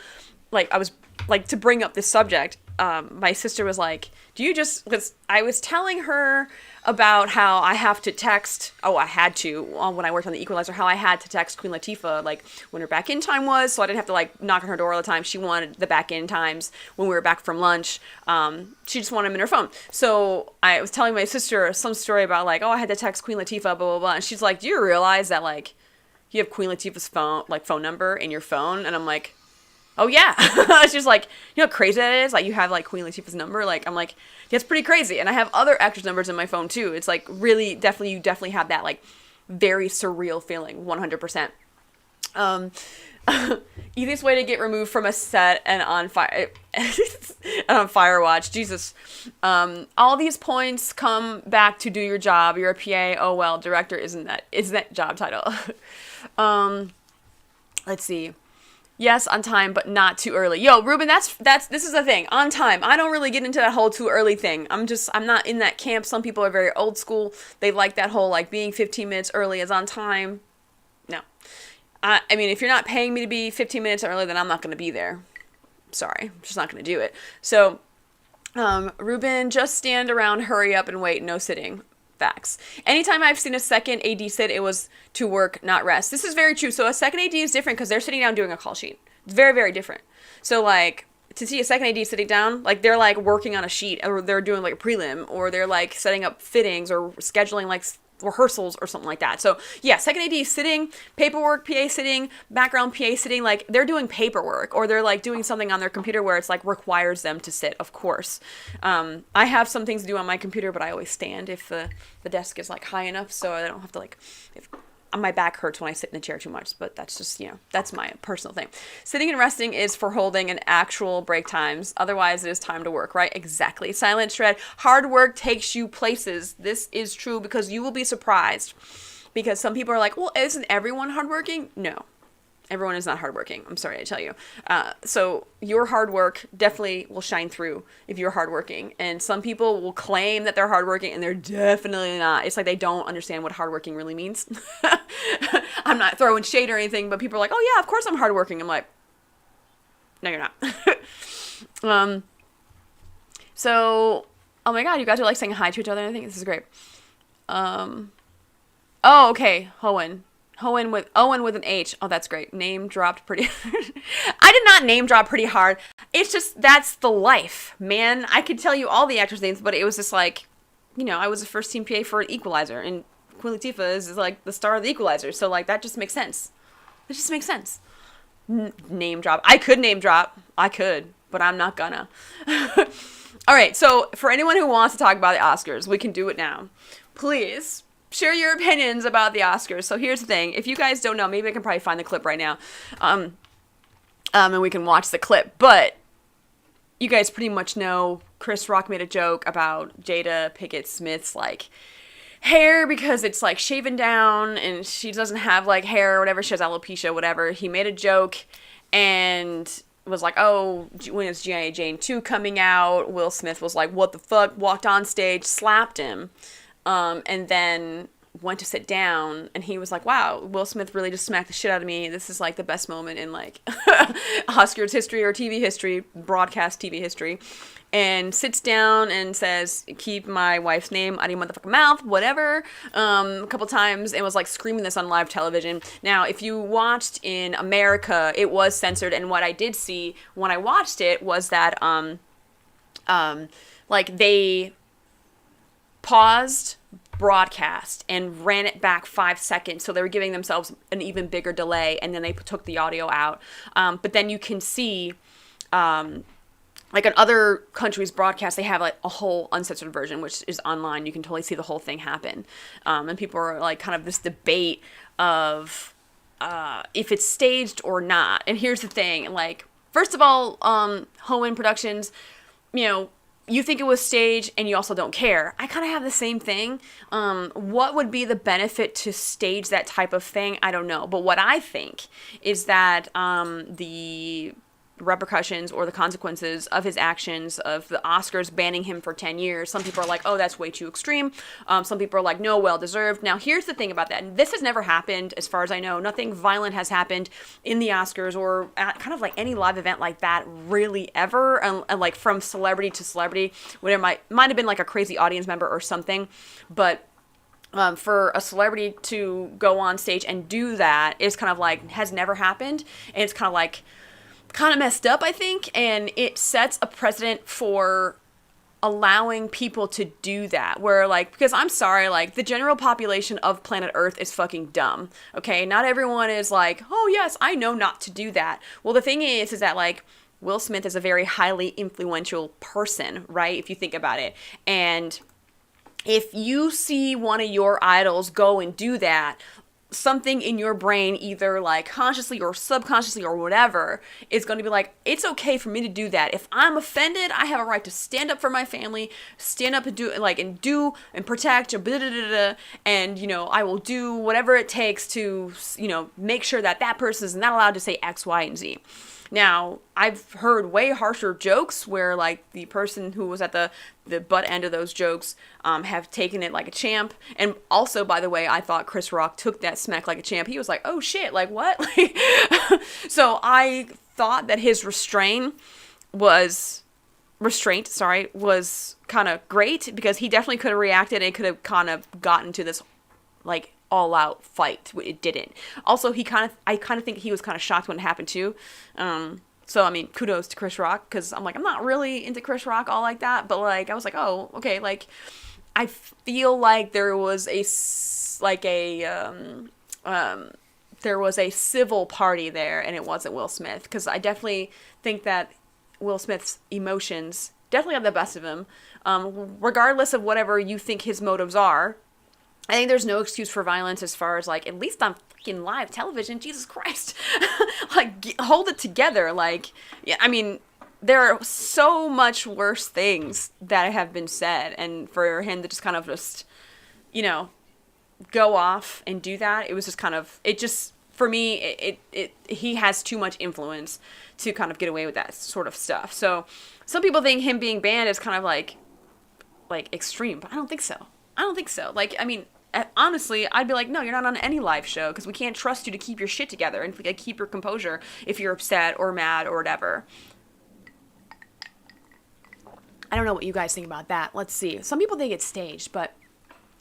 bring up this subject. My sister was like, because I was telling her about how I have to text, when I worked on The Equalizer, how I had to text Queen Latifah, like, when her back-in time was, so I didn't have to, like, knock on her door all the time. She wanted the back-in times when we were back from lunch. She just wanted them in her phone. So I was telling my sister some story about, like, I had to text Queen Latifah, blah, blah, blah, and she's like, do you realize that, like, you have Queen Latifah's phone number in your phone? And I'm like, oh yeah. She's like, you know how crazy that is? Like, you have like Queen Latifah's number. Like, I'm like, yeah, it's pretty crazy. And I have other actors' numbers in my phone too. It's like really, you definitely have that like very surreal feeling, 100%. Easiest way to get removed from a set and on fire, on Firewatch. Jesus. All these points come back to do your job. You're a PA. Oh well, director isn't that job title. Let's see. Yes, on time, but not too early. Yo, Ruben, this is the thing. On time. I don't really get into that whole too early thing. I'm not in that camp. Some people are very old school. They like that whole, like, being 15 minutes early is on time. No. I mean, if you're not paying me to be 15 minutes early, then I'm not going to be there. Sorry. I'm just not going to do it. So, Ruben, just stand around, hurry up, and wait. No sitting. Facts. Anytime I've seen a second AD sit, it was to work, not rest. This is very true. So a second AD is different because they're sitting down doing a call sheet. It's very, very different. So like to see a second AD sitting down, like they're like working on a sheet, or they're doing like a prelim, or they're like setting up fittings or scheduling like rehearsals or something like that. So yeah, second AD sitting, paperwork, PA sitting, background PA sitting, like they're doing paperwork, or they're like doing something on their computer where it's like requires them to sit, of course. I have some things to do on my computer, but I always stand if the desk is like high enough, so I don't have to like, if my back hurts when I sit in a chair too much, but that's just, that's my personal thing. Sitting and resting is for holding an actual break times. Otherwise, it is time to work, right? Exactly. Silent shred. Hard work takes you places. This is true because you will be surprised. Because some people are like, well, isn't everyone hardworking? No. Everyone is not hardworking. I'm sorry to tell you. So your hard work definitely will shine through if you're hardworking. And some people will claim that they're hardworking and they're definitely not. It's like they don't understand what hardworking really means. I'm not throwing shade or anything, but people are like, oh yeah, of course I'm hardworking. I'm like, no, you're not. So, oh my god, you guys are like saying hi to each other. I think this is great. Oh, okay, Owen with an H. Oh, that's great. Name dropped pretty. I did not name drop pretty hard. It's just that's the life, man. I could tell you all the actors' names, but it was just like, I was a first team PA for Equalizer, and Queen Latifah is like the star of the Equalizer, so like that just makes sense. It just makes sense. Name drop. I could name drop. I could, but I'm not gonna. All right. So for anyone who wants to talk about the Oscars, we can do it now. Please share your opinions about the Oscars. So here's the thing. If you guys don't know, maybe I can probably find the clip right now. And we can watch the clip. But you guys pretty much know Chris Rock made a joke about Jada Pinkett Smith's, like, hair because it's, like, shaven down and she doesn't have, like, hair or whatever. She has alopecia, whatever. He made a joke and was like, oh, when is G.I. Jane 2 coming out? Will Smith was like, what the fuck? Walked on stage, slapped him. And then went to sit down, and he was like, wow, Will Smith really just smacked the shit out of me. This is like the best moment in like Oscars history or TV history, broadcast TV history. And sits down and says, keep my wife's name out of your motherfucking mouth, whatever, a couple times, and was like screaming this on live television. Now, if you watched in America, it was censored, and what I did see when I watched it was that like they paused broadcast and ran it back 5 seconds, so they were giving themselves an even bigger delay, and then they took the audio out. But then you can see, like in other countries' broadcasts, they have like a whole uncensored version, which is online. You can totally see the whole thing happen. And people are like kind of this debate of if it's staged or not. And here's the thing, like, first of all, Hohen Productions, you think it was staged and you also don't care. I kind of have the same thing. What would be the benefit to stage that type of thing? I don't know. But what I think is that the repercussions or the consequences of his actions, of the Oscars banning him for 10 years, some people are like, oh, that's way too extreme. Some people are like, no, well deserved. Now, here's the thing about that. And this has never happened, as far as I know. Nothing violent has happened in the Oscars or at kind of like any live event like that really ever. And like from celebrity to celebrity, whatever, might have been like a crazy audience member or something. But for a celebrity to go on stage and do that is kind of like, has never happened. And it's kind of like, kind of messed up, I think, and it sets a precedent for allowing people to do that, where, like, because I'm sorry, like, the general population of planet Earth is fucking dumb, okay? Not everyone is like, oh, yes, I know not to do that. Well, the thing is that, like, Will Smith is a very highly influential person, right, if you think about it, and if you see one of your idols go and do that, something in your brain, either like consciously or subconsciously or whatever, is going to be like, it's okay for me to do that. If I'm offended, I have a right to stand up for my family, stand up and do and protect, and I will do whatever it takes to make sure that that person is not allowed to say X, Y, and Z. Now, I've heard way harsher jokes where, like, the person who was at the butt end of those jokes have taken it like a champ. And also, by the way, I thought Chris Rock took that smack like a champ. He was like, oh, shit, like, what? So I thought that his restraint was kind of great, because he definitely could have reacted and could have kind of gotten to this, like, all-out fight. It didn't. Also, I kind of think he was kind of shocked when it happened too. So I mean, kudos to Chris Rock, because I'm like, I'm not really into Chris Rock all like that, but like I was like, oh, okay, like I feel like there was a civil party there, and it wasn't Will Smith, because I definitely think that Will Smith's emotions definitely have the best of him, regardless of whatever you think his motives are. I think there's no excuse for violence, as far as, like, at least on fucking live television. Jesus Christ. Like, hold it together. Like, yeah, I mean, there are so much worse things that have been said. And for him to just kind of just, go off and do that, it was just kind of, it just, for me, he has too much influence to kind of get away with that sort of stuff. So some people think him being banned is kind of like extreme, but I don't think so. Like, I mean, honestly, I'd be like, no, you're not on any live show, because we can't trust you to keep your shit together and keep your composure if you're upset or mad or whatever. I don't know what you guys think about that. Let's see. Some people think it's staged, but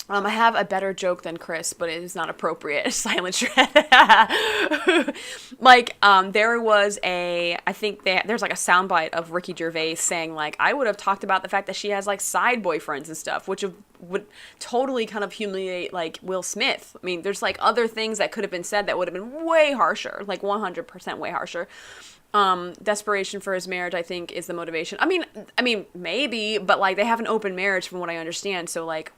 I have a better joke than Chris, but it is not appropriate. Silent shred. Like, there was there's like a soundbite of Ricky Gervais saying like, I would have talked about the fact that she has like side boyfriends and stuff, which would totally kind of humiliate like Will Smith. I mean, there's like other things that could have been said that would have been way harsher, like 100% way harsher. Desperation for his marriage, I think, is the motivation. I mean, maybe, but like they have an open marriage from what I understand. So like,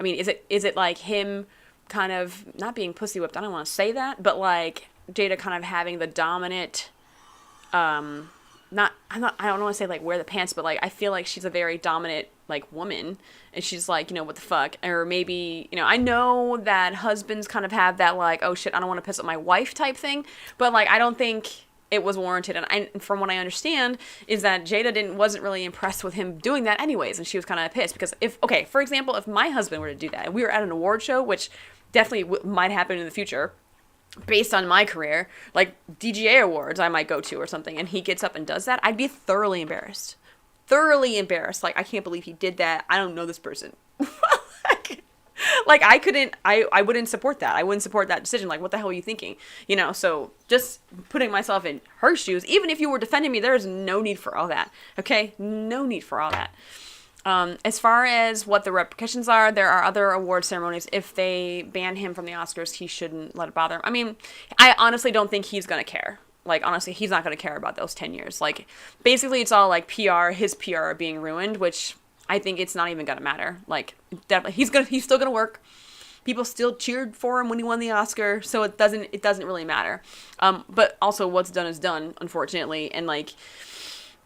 is it like him kind of not being pussy whipped? I don't want to say that, but like Jada kind of having the dominant, I don't want to say like wear the pants, but like I feel like she's a very dominant like woman, and she's like, you know, what the fuck? Or maybe, you know, I know that husbands kind of have that like, oh shit, I don't want to piss up my wife type thing, but like I don't think it was warranted. And from what I understand is that Jada wasn't really impressed with him doing that anyways, and she was kind of pissed because for example, if my husband were to do that and we were at an award show, which definitely might happen in the future based on my career, like DGA awards I might go to or something, and he gets up and does that, I'd be thoroughly embarrassed. Like, I can't believe he did that. I don't know this person. Like I wouldn't support that. I wouldn't support that decision. Like, what the hell are you thinking? You know, so just putting myself in her shoes, even if you were defending me, there is no need for all that. Okay? No need for all that. As far as what the repercussions are, there are other award ceremonies. If they ban him from the Oscars, he shouldn't let it bother him. I mean, I honestly don't think he's going to care. Like, honestly, he's not going to care about those 10 years. Like, basically, it's all, like, his PR being ruined, which I think it's not even going to matter. Like, definitely, he's still going to work. People still cheered for him when he won the Oscar, so it doesn't really matter. But also, what's done is done, unfortunately. And, like,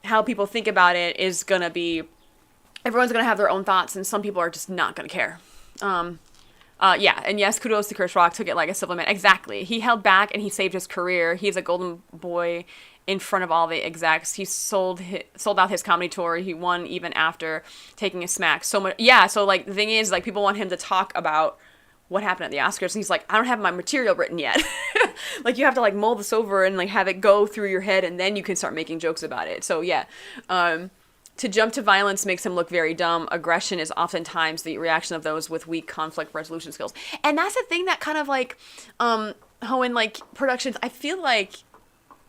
how people think about it is going to be, everyone's going to have their own thoughts, and some people are just not going to care. Yeah, and yes, kudos to Chris Rock, took it like a civil man. Exactly. He held back and he saved his career. He's a golden boy in front of all the execs. He sold out his comedy tour. He won even after taking a smack. So much. Yeah, so like the thing is, like, people want him to talk about what happened at the Oscars, and he's like, I don't have my material written yet. Like, you have to like mull this over and like have it go through your head, and then you can start making jokes about it. So yeah. To jump to violence makes him look very dumb. Aggression is oftentimes the reaction of those with weak conflict resolution skills. And that's the thing that kind of like, in like productions, I feel like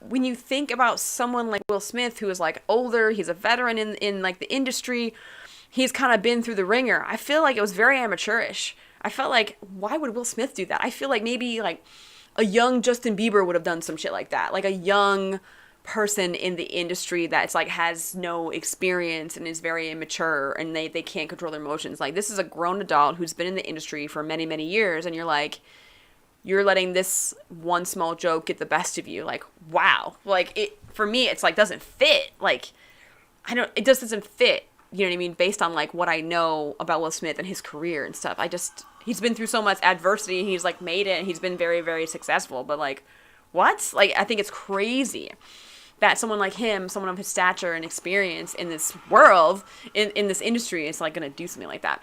when you think about someone like Will Smith, who is like older, he's a veteran in like the industry, he's kind of been through the ringer. I feel like it was very amateurish. I felt like, why would Will Smith do that? I feel like maybe like a young Justin Bieber would have done some shit like that. Like a young person in the industry that's like has no experience and is very immature, and they can't control their emotions. Like, this is a grown adult who's been in the industry for many, many years, and you're letting this one small joke get the best of you. Like, wow. Like, it, for me, it's like, doesn't fit. Like, it just doesn't fit. You know what I mean? Based on like what I know about Will Smith and his career and stuff. He's been through so much adversity. He's like made it, and he's been very, very successful. But like, what? Like, I think it's crazy that someone like him, someone of his stature and experience in this world, in this industry, is like going to do something like that.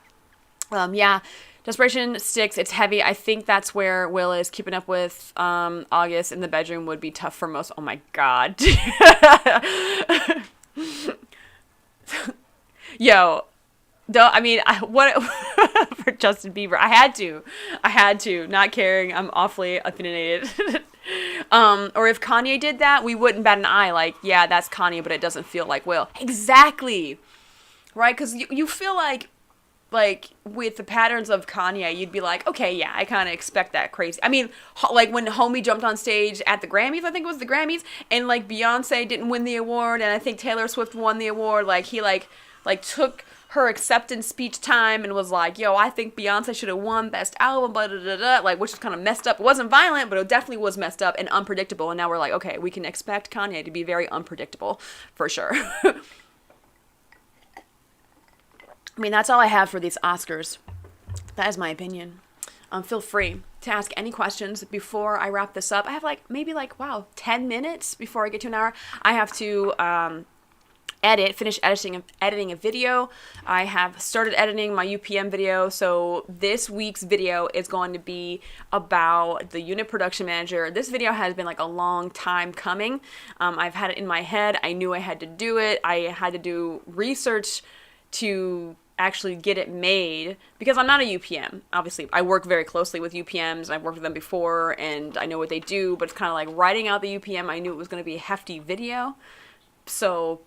Yeah, desperation sticks. It's heavy. I think that's where Will is. Keeping up with August in the bedroom would be tough for most. Oh my God. Yo, what for Justin Bieber? I had to, not caring. I'm awfully opinionated. Or if Kanye did that, we wouldn't bat an eye. Like, yeah, that's Kanye, but it doesn't feel like Will. Exactly. Right? Because you feel like with the patterns of Kanye, you'd be like, okay, yeah, I kind of expect that crazy. I mean, like when Homie jumped on stage at the Grammys, I think it was the Grammys, and like Beyonce didn't win the award, and I think Taylor Swift won the award. Like, he like took her acceptance speech time and was like, yo, I think Beyonce should have won Best Album, blah, blah, blah, blah, like, which is kind of messed up. It wasn't violent, but it definitely was messed up and unpredictable. And now we're like, okay, we can expect Kanye to be very unpredictable for sure. I mean, that's all I have for these Oscars. That is my opinion. Feel free to ask any questions before I wrap this up. I have maybe 10 minutes before I get to an hour. I have to finish editing a video. I have started editing my UPM video, so this week's video is going to be about the unit production manager. This video has been like a long time coming. I've had it in my head. I knew I had to do it. I had to do research to actually get it made because I'm not a UPM. Obviously, I work very closely with UPMs. I've worked with them before and I know what they do, but it's kind of like writing out the UPM. I knew it was going to be a hefty video, so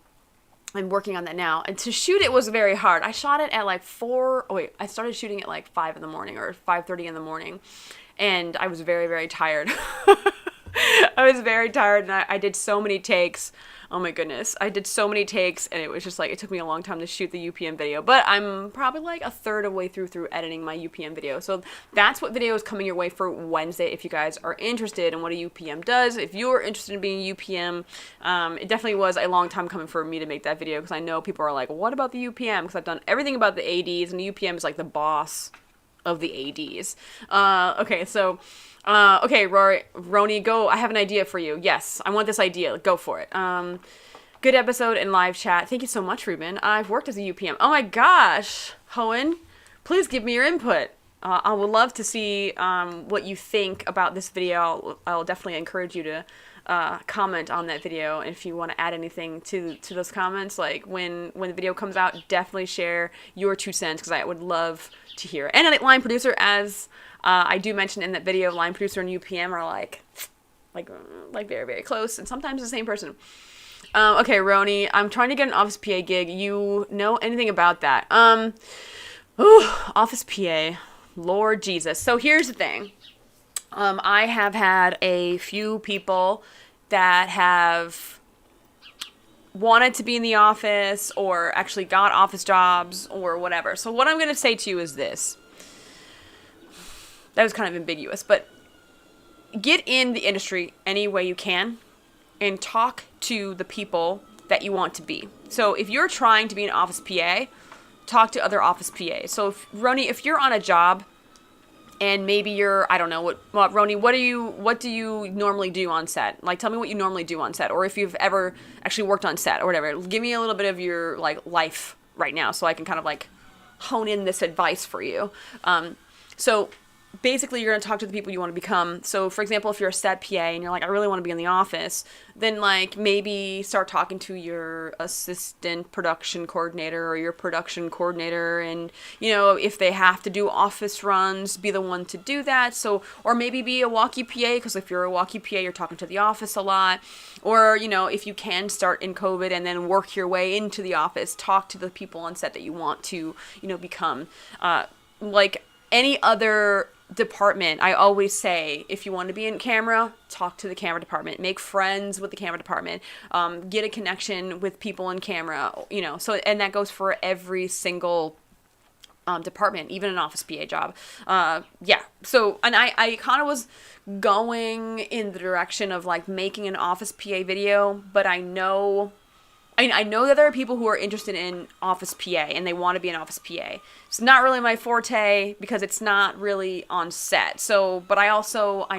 I'm working on that now. And to shoot it was very hard. I shot it at like I started shooting at like 5 in the morning or 5:30 in the morning. And I was very, very tired. I was very tired and I did so many takes. Oh my goodness. I did so many takes and it was just like, it took me a long time to shoot the UPM video, but I'm probably like a third of the way through editing my UPM video. So that's what video is coming your way for Wednesday if you guys are interested in what a UPM does. If you're interested in being a UPM, it definitely was a long time coming for me to make that video because I know people are like, what about the UPM? Because I've done everything about the ADs and the UPM is like the boss of the ADs. Okay, Roni, go. I have an idea for you. Yes, I want this idea. Go for it. Good episode and live chat. Thank you so much, Ruben. I've worked as a UPM. Oh my gosh, Hohen, please give me your input. I would love to see what you think about this video. I'll definitely encourage you to comment on that video. And if you want to add anything to those comments, like when the video comes out, definitely share your 2 cents because I would love to hear it. And a line producer, as I do mention in that video, line producer and UPM are like very, very close and sometimes the same person. Okay, Roni, I'm trying to get an office PA gig. You know anything about that? Office PA, Lord Jesus. So here's the thing. I have had a few people that have wanted to be in the office or actually got office jobs or whatever. So what I'm going to say to you is this. That was kind of ambiguous, but get in the industry any way you can and talk to the people that you want to be. So if you're trying to be an office PA, talk to other office PAs. So Roni, if you're on a job and maybe you're, I don't know, Roni, what do you normally do on set? Like, tell me what you normally do on set, or if you've ever actually worked on set or whatever. Give me a little bit of your, like, life right now so I can kind of, like, hone in this advice for you. So basically, you're going to talk to the people you want to become. So, for example, if you're a set PA and you're like, I really want to be in the office, then, like, maybe start talking to your assistant production coordinator or your production coordinator. And, you know, if they have to do office runs, be the one to do that. So, or maybe be a walkie PA, because if you're a walkie PA, you're talking to the office a lot. Or, you know, if you can start in COVID and then work your way into the office, talk to the people on set that you want to, you know, become. Like any other department, I always say, if you want to be in camera, talk to the camera department, make friends with the camera department, get a connection with people in camera, you know, so, and that goes for every single department, even an office PA job. Yeah. So, and I kind of was going in the direction of like making an office PA video, but I know that there are people who are interested in office PA and they want to be an office PA. It's not really my forte because it's not really on set. So, but I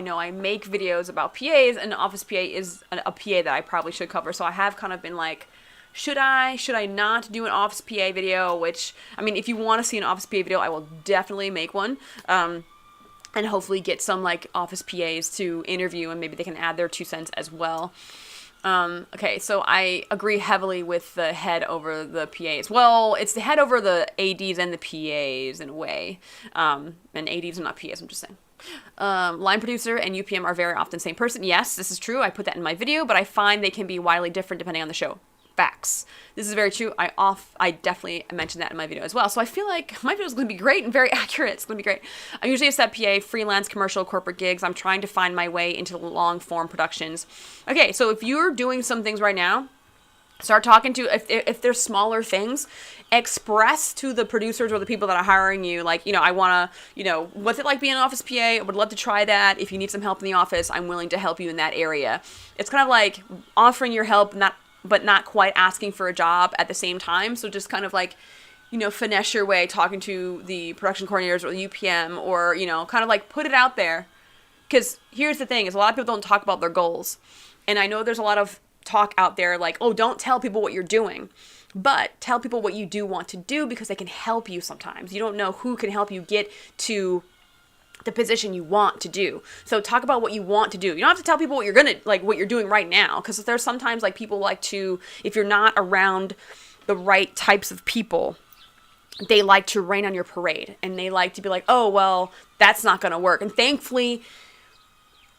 know I make videos about PAs, and office PA is a PA that I probably should cover. So I have kind of been like, should I not do an office PA video? Which, I mean, if you want to see an office PA video, I will definitely make one. And hopefully get some like office PAs to interview and maybe they can add their 2 cents as well. Okay, so I agree heavily with the head over the PAs. Well, it's the head over the ADs and the PAs in a way. And ADs are not PAs, I'm just saying. Line producer and UPM are very often the same person. Yes, this is true. I put that in my video, but I find they can be widely different depending on the show. Facts. This is very true. I definitely mentioned that in my video as well. So I feel like my video is going to be great and very accurate. It's going to be great. I'm usually a set PA, freelance, commercial, corporate gigs. I'm trying to find my way into the long form productions. Okay, so if you're doing some things right now, start talking to, if there's smaller things, express to the producers or the people that are hiring you, like, you know, I want to, you know, what's it like being an office PA? I would love to try that. If you need some help in the office, I'm willing to help you in that area. It's kind of like offering your help, but not quite asking for a job at the same time. So just kind of like, you know, finesse your way talking to the production coordinators or the UPM, or, you know, kind of like put it out there. Because here's the thing, is a lot of people don't talk about their goals. And I know there's a lot of talk out there like, oh, don't tell people what you're doing, but tell people what you do want to do, because they can help you sometimes. You don't know who can help you get to the position you want to do. So talk about what you want to do. You don't have to tell people what you're doing right now, because there's sometimes like people like to, if you're not around the right types of people, they like to rain on your parade, and they like to be like, oh, well, that's not going to work. And thankfully,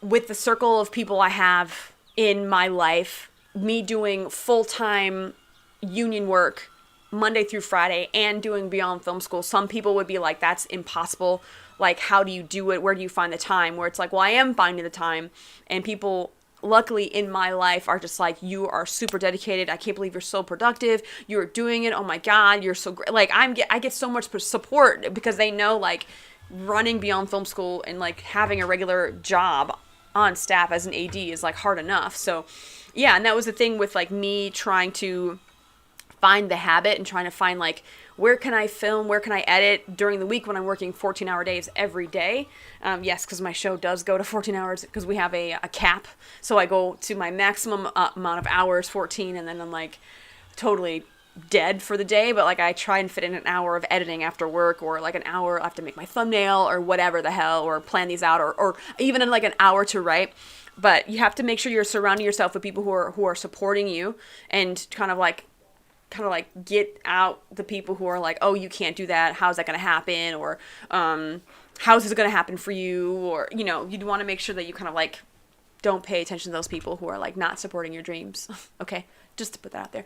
with the circle of people I have in my life, me doing full-time union work Monday through Friday and doing Beyond Film School, some people would be like, that's impossible. Like, how do you do it? Where do you find the time? Where it's like, well, I am finding the time. And people, luckily in my life, are just like, you are super dedicated. I can't believe you're so productive. You're doing it. Oh my God, you're so great. Like, I get so much support, because they know, like, running Beyond Film School and like having a regular job on staff as an AD is like hard enough. So yeah, and that was the thing with like me trying to find the habit and trying to find like, where can I film, where can I edit during the week when I'm working 14-hour days every day. Yes, because my show does go to 14 hours, because we have a cap. So I go to my maximum amount of hours, 14, and then I'm like totally dead for the day. But like I try and fit in an hour of editing after work, or like an hour I have to make my thumbnail or whatever the hell, or plan these out, or even in like an hour to write. But you have to make sure you're surrounding yourself with people who are supporting you, and kind of like get out the people who are like, oh, you can't do that. How's that going to happen? Or, how's this going to happen for you? Or, you know, you'd want to make sure that you kind of like don't pay attention to those people who are like not supporting your dreams. Okay. Just to put that out there.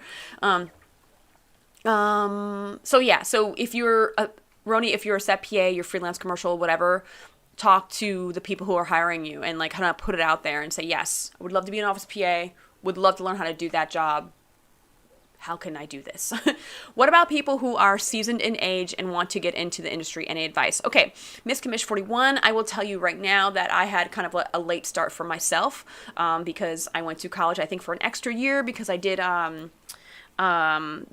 So yeah, so if you're Roni, if you're a set PA, you're freelance, commercial, whatever, talk to the people who are hiring you and like kind of put it out there and say, yes, I would love to be an office PA. Would love to learn how to do that job. How can I do this? What about people who are seasoned in age and want to get into the industry? Any advice? Okay, Miss Commish 41, I will tell you right now that I had kind of a late start for myself, because I went to college, I think, for an extra year, because I did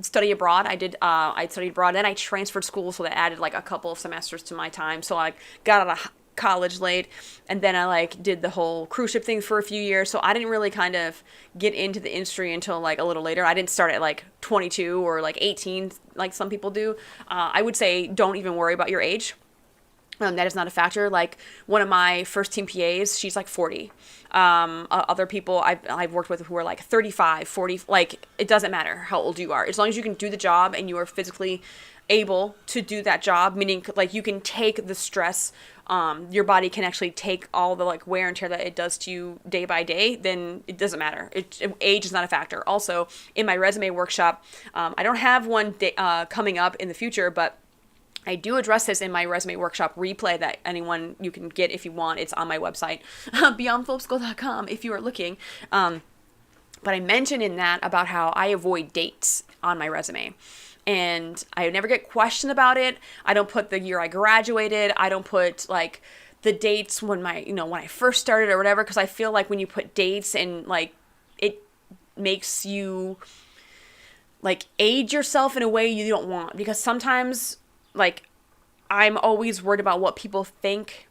study abroad. I studied abroad, then I transferred school, so that added like a couple of semesters to my time. So I got out of college late, and then I like did the whole cruise ship thing for a few years, so I didn't really kind of get into the industry until like a little later. I didn't start at like 22 or like 18 like some people do. I would say don't even worry about your age. That is not a factor. Like one of my first team PAs, she's like 40. Other people I've worked with who are like 35, 40, like it doesn't matter how old you are. As long as you can do the job and you are physically able to do that job, meaning like you can take the stress, your body can actually take all the like wear and tear that it does to you day by day, then it doesn't matter. Age is not a factor. Also, in my resume workshop, I don't have one coming up in the future, but I do address this in my resume workshop replay that anyone you can get if you want. It's on my website, beyondflipschool.com, if you are looking. But I mentioned in that about how I avoid dates on my resume. And I never get questioned about it. I don't put the year I graduated. I don't put like the dates when when I first started or whatever, because I feel like when you put dates and like it makes you like age yourself in a way you don't want, because sometimes like I'm always worried about what people think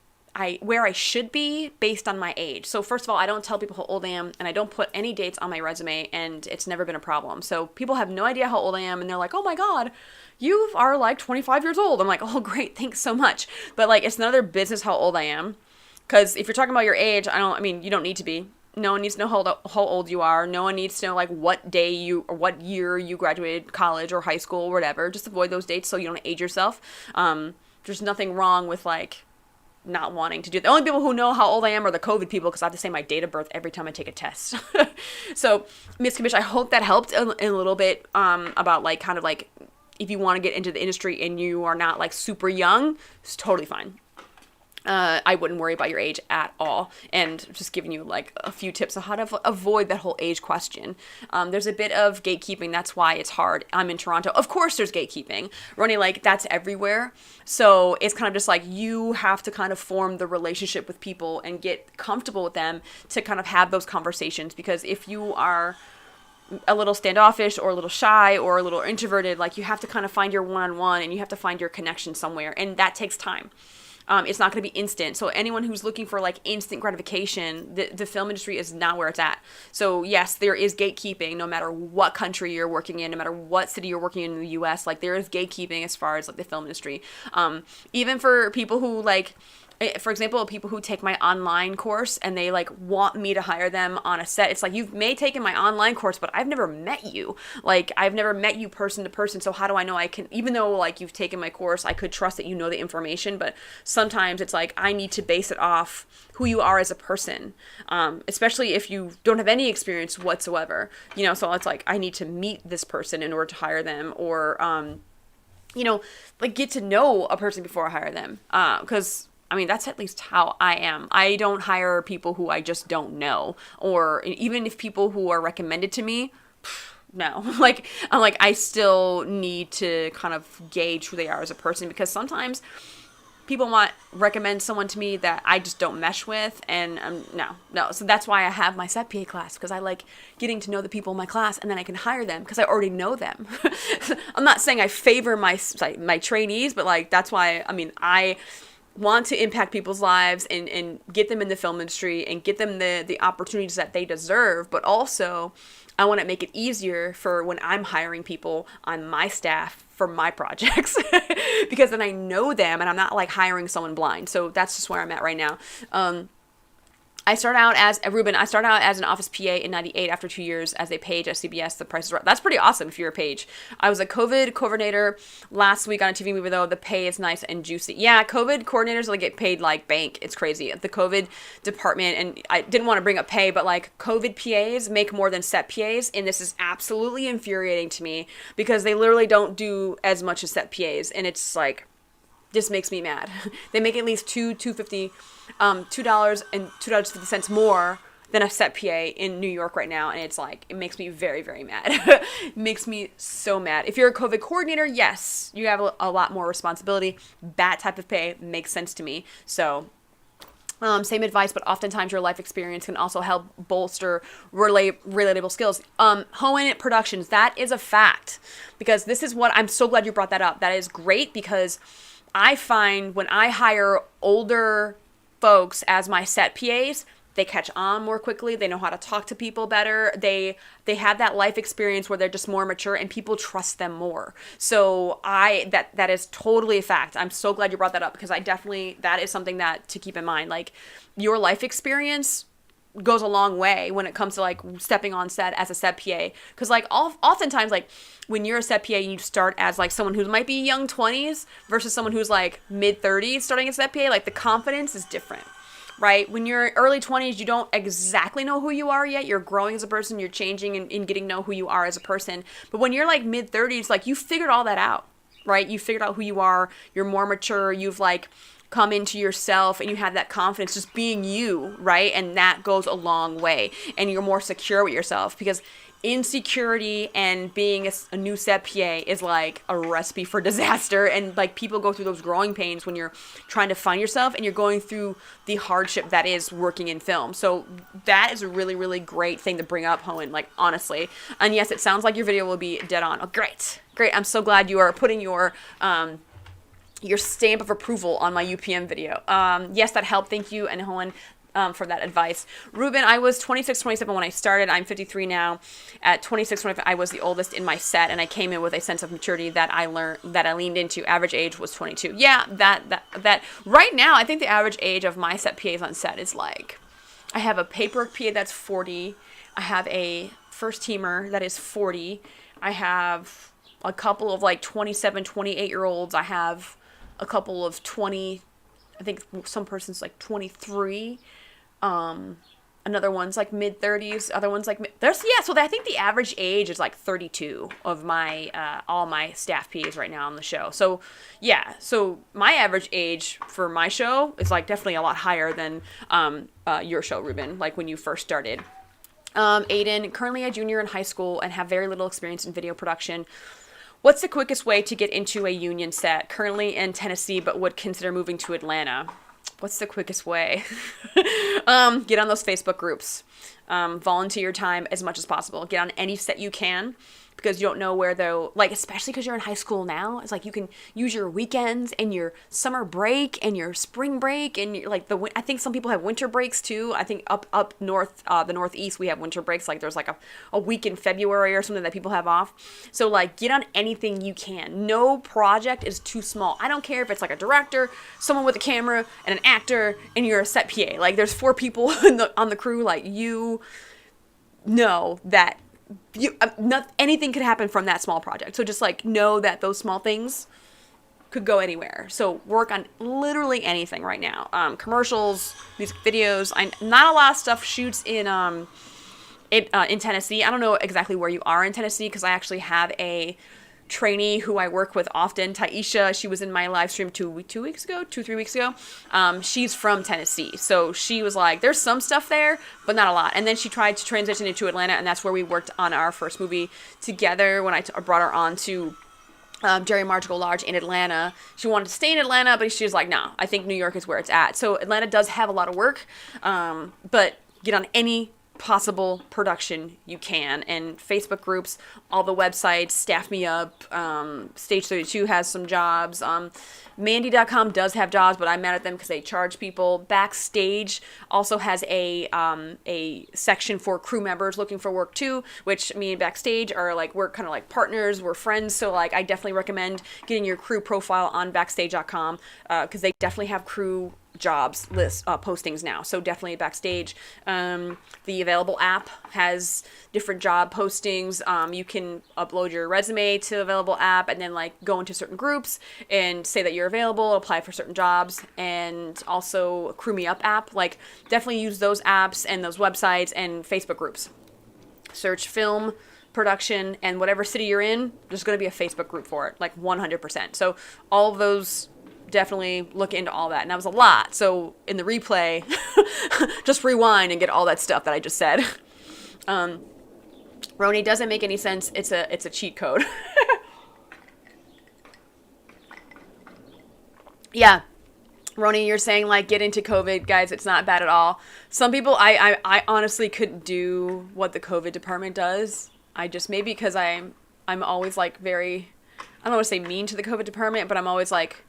where I should be based on my age. So first of all, I don't tell people how old I am, and I don't put any dates on my resume, and it's never been a problem. So people have no idea how old I am, and they're like, oh my God, you are like 25 years old. I'm like, oh great, thanks so much. But like, it's none of their business how old I am. Because if you're talking about your age, you don't need to be. No one needs to know how old you are. No one needs to know like what day or what year you graduated college or high school or whatever. Just avoid those dates so you don't age yourself. There's nothing wrong with like not wanting to do it. The only people who know how old I am are the COVID people, because I have to say my date of birth every time I take a test. So, Miss Commish, I hope that helped a little bit about like kind of like if you want to get into the industry and you are not like super young, it's totally fine. I wouldn't worry about your age at all, and just giving you like a few tips on how to avoid that whole age question. There's a bit of gatekeeping. That's why it's hard. I'm in Toronto. Of course there's gatekeeping. Ronnie, like that's everywhere. So it's kind of just like you have to kind of form the relationship with people and get comfortable with them to kind of have those conversations, because if you are a little standoffish or a little shy or a little introverted, like you have to kind of find your one-on-one and you have to find your connection somewhere, and that takes time. It's not going to be instant. So anyone who's looking for like instant gratification, the film industry is not where it's at. So yes, there is gatekeeping no matter what country you're working in, no matter what city you're working in the US, like there is gatekeeping as far as like the film industry. Even for people who like, for example, people who take my online course and they like want me to hire them on a set. It's like, you may taken my online course, but I've never met you. Like, I've never met you person to person. So how do I know I can, even though like you've taken my course, I could trust that you know the information, but sometimes it's like, I need to base it off who you are as a person. Especially if you don't have any experience whatsoever, you know, so it's like, I need to meet this person in order to hire them, or, you know, like get to know a person before I hire them. 'Cause I mean, that's at least how I am. I don't hire people who I just don't know, or even if people who are recommended to me, no. Like, I'm like, I still need to kind of gauge who they are as a person, because sometimes people might recommend someone to me that I just don't mesh with, and no. So that's why I have my Set PA class, because I like getting to know the people in my class, and then I can hire them because I already know them. I'm not saying I favor my trainees, but like, that's why, I mean, I want to impact people's lives and get them in the film industry and get them the opportunities that they deserve. But also, I want to make it easier for when I'm hiring people on my staff for my projects, because then I know them and I'm not like hiring someone blind. So that's just where I'm at right now. I started out as an office PA in 98 after 2 years as a page at CBS. The Price is Right. That's pretty awesome if you're a page. I was a COVID coordinator last week on a TV movie, though. The pay is nice and juicy. Yeah, COVID coordinators like get paid like bank. It's crazy. The COVID department, and I didn't want to bring up pay, but like COVID PAs make more than set PAs, and this is absolutely infuriating to me because they literally don't do as much as set PAs, and it's like, this makes me mad. They make at least $2.50 and $2.50 more than a set PA in New York right now, and it's like, it makes me very, very mad. It makes me so mad. If you're a COVID coordinator, yes, you have a lot more responsibility. That type of pay makes sense to me. So same advice, but oftentimes your life experience can also help bolster relatable skills. Hohen Productions, that is a fact, because this is what, I'm so glad you brought that up. That is great, because I find when I hire older folks as my set PAs, they catch on more quickly. They know how to talk to people better. They have that life experience where they're just more mature and people trust them more. So that is totally a fact. I'm so glad you brought that up, because that is something that to keep in mind. Like, your life experience goes a long way when it comes to like stepping on set as a set PA, because like oftentimes, like when you're a set PA, you start as like someone who might be young 20s versus someone who's like mid 30s starting as set PA. Like, the confidence is different, right? When you're early 20s, you don't exactly know who you are yet. You're growing as a person, you're changing and getting to know who you are as a person. But when you're like mid 30s, like, you figured all that out, right? You figured out who you are, you're more mature, you've like come into yourself, and you have that confidence just being you, right? And that goes a long way, and you're more secure with yourself, because insecurity and being a new set PA is like a recipe for disaster. And like, people go through those growing pains when you're trying to find yourself and you're going through the hardship that is working in film. So that is a really, really great thing to bring up, Hohen, like, honestly. And yes, it sounds like your video will be dead on. Oh, great. I'm so glad you are putting your stamp of approval on my UPM video. Yes, that helped. Thank you, and Hohen, for that advice. Ruben, I was 26, 27 when I started. I'm 53 now. At 26, 25, I was the oldest in my set, and I came in with a sense of maturity that I leaned into. Average age was 22. Yeah, that right now, I think the average age of my set PAs on set is like, I have a paperwork PA that's 40. I have a first teamer that is 40. I have a couple of like 27, 28-year-olds. I have a couple of 20, I think some person's like 23. Another one's like mid 30s. Other one's like so I think the average age is like 32 of my all my staff PAs right now on the show. So yeah, so my average age for my show is like definitely a lot higher than your show, Ruben, like when you first started. Aiden, currently a junior in high school and have very little experience in video production. What's the quickest way to get into a union set? Currently in Tennessee, but would consider moving to Atlanta. What's the quickest way? Get on those Facebook groups. volunteer time as much as possible. Get on any set you can, because you don't know where though, like, especially because you're in high school now, it's like you can use your weekends and your summer break and your spring break and like I think some people have winter breaks too. I think up north, the Northeast, we have winter breaks. Like there's like a week in February or something that people have off. So like get on anything you can. No project is too small. I don't care if it's like a director, someone with a camera, and an actor, and you're a set PA. Like there's 4 people on the crew. Like you know that anything could happen from that small project. So just like know that those small things could go anywhere. So work on literally anything right now. Commercials, music videos. Not a lot of stuff shoots in Tennessee. I don't know exactly where you are in Tennessee, because I actually have a trainee who I work with often, Taisha. She was in my live stream 3 weeks ago. She's from Tennessee. So she was like, there's some stuff there, but not a lot. And then she tried to transition into Atlanta, and that's where we worked on our first movie together when I brought her on to Jerry Martical Large in Atlanta. She wanted to stay in Atlanta, but she was like, no, I think New York is where it's at. So Atlanta does have a lot of work, but get on any possible production you can, and Facebook groups, all the websites, Staff Me Up, Stage 32 has some jobs, Mandy.com does have jobs, but I'm mad at them because they charge people. Backstage also has a section for crew members looking for work too, which me and Backstage are like, we're kind of like partners, we're friends, so like I definitely recommend getting your crew profile on Backstage.com, because they definitely have crew jobs list postings now. So definitely Backstage. The Available app has different job postings. You can upload your resume to Available app and then like go into certain groups and say that you're available, apply for certain jobs. And also Crew Me Up app. Like definitely use those apps and those websites and Facebook groups. Search film production, and whatever city you're in, there's going to be a Facebook group for it, like 100%. So all of those, definitely look into all that. And that was a lot. So in the replay, just rewind and get all that stuff that I just said. Roni, doesn't make any sense. It's a cheat code. Yeah. Roni, you're saying like get into COVID, guys. It's not bad at all. Some people, I honestly couldn't do what the COVID department does. I just, maybe because I'm always like very, I don't want to say mean to the COVID department, but I'm always like,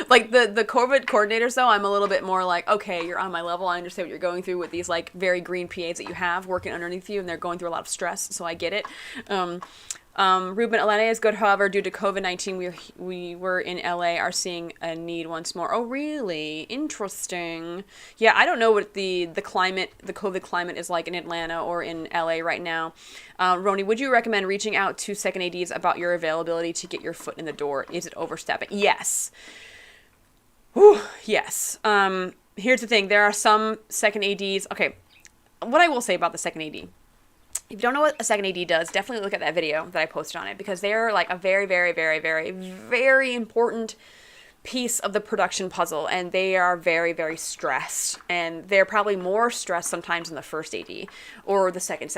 like the COVID coordinators though, I'm a little bit more like, okay, you're on my level. I understand what you're going through with these like very green PAs that you have working underneath you, and they're going through a lot of stress. So I get it. Ruben Elena is good. However, due to COVID-19, we were in LA are seeing a need once more. Oh, really? Interesting. Yeah, I don't know what the climate, the COVID climate is like in Atlanta or in LA right now. Roni, would you recommend reaching out to second ADs about your availability to get your foot in the door? Is it overstepping? Yes. Whew, yes. Here's the thing. There are some second ADs. Okay. What I will say about the second AD. If you don't know what a second AD does, definitely look at that video that I posted on it, because they're like a very, very, very, very, very important piece of the production puzzle, and they are very, very stressed, and they're probably more stressed sometimes than the first AD or the second.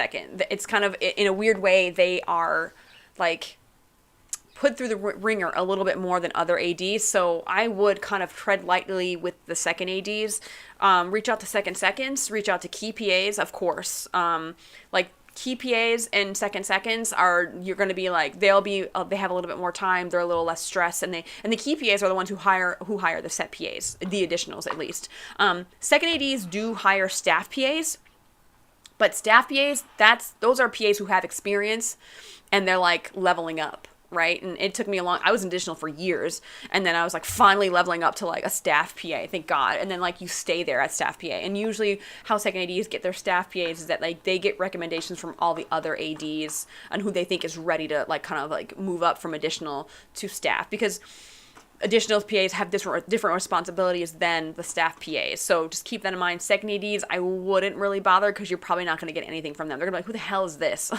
It's kind of, in a weird way, they are like put through the ringer a little bit more than other ADs. So I would kind of tread lightly with the second ADs. Reach out to seconds, reach out to key PAs, of course. Like key PAs and seconds are, you're going to be like, they have a little bit more time, they're a little less stressed, and the key PAs are the ones who hire the set PAs, the additionals at least. Second ADs do hire staff PAs, but staff PAs, those are PAs who have experience and they're like leveling up. Right? And it took me I was an additional for years, and then I was like finally leveling up to like a staff PA, thank God. And then like you stay there at staff PA. And usually how second ADs get their staff PAs is that like they get recommendations from all the other ADs and who they think is ready to like kind of like move up from additional to staff, because additional PAs have different responsibilities than the staff PAs. So just keep that in mind. Second ADs, I wouldn't really bother, because you're probably not going to get anything from them. They're going to be like, who the hell is this?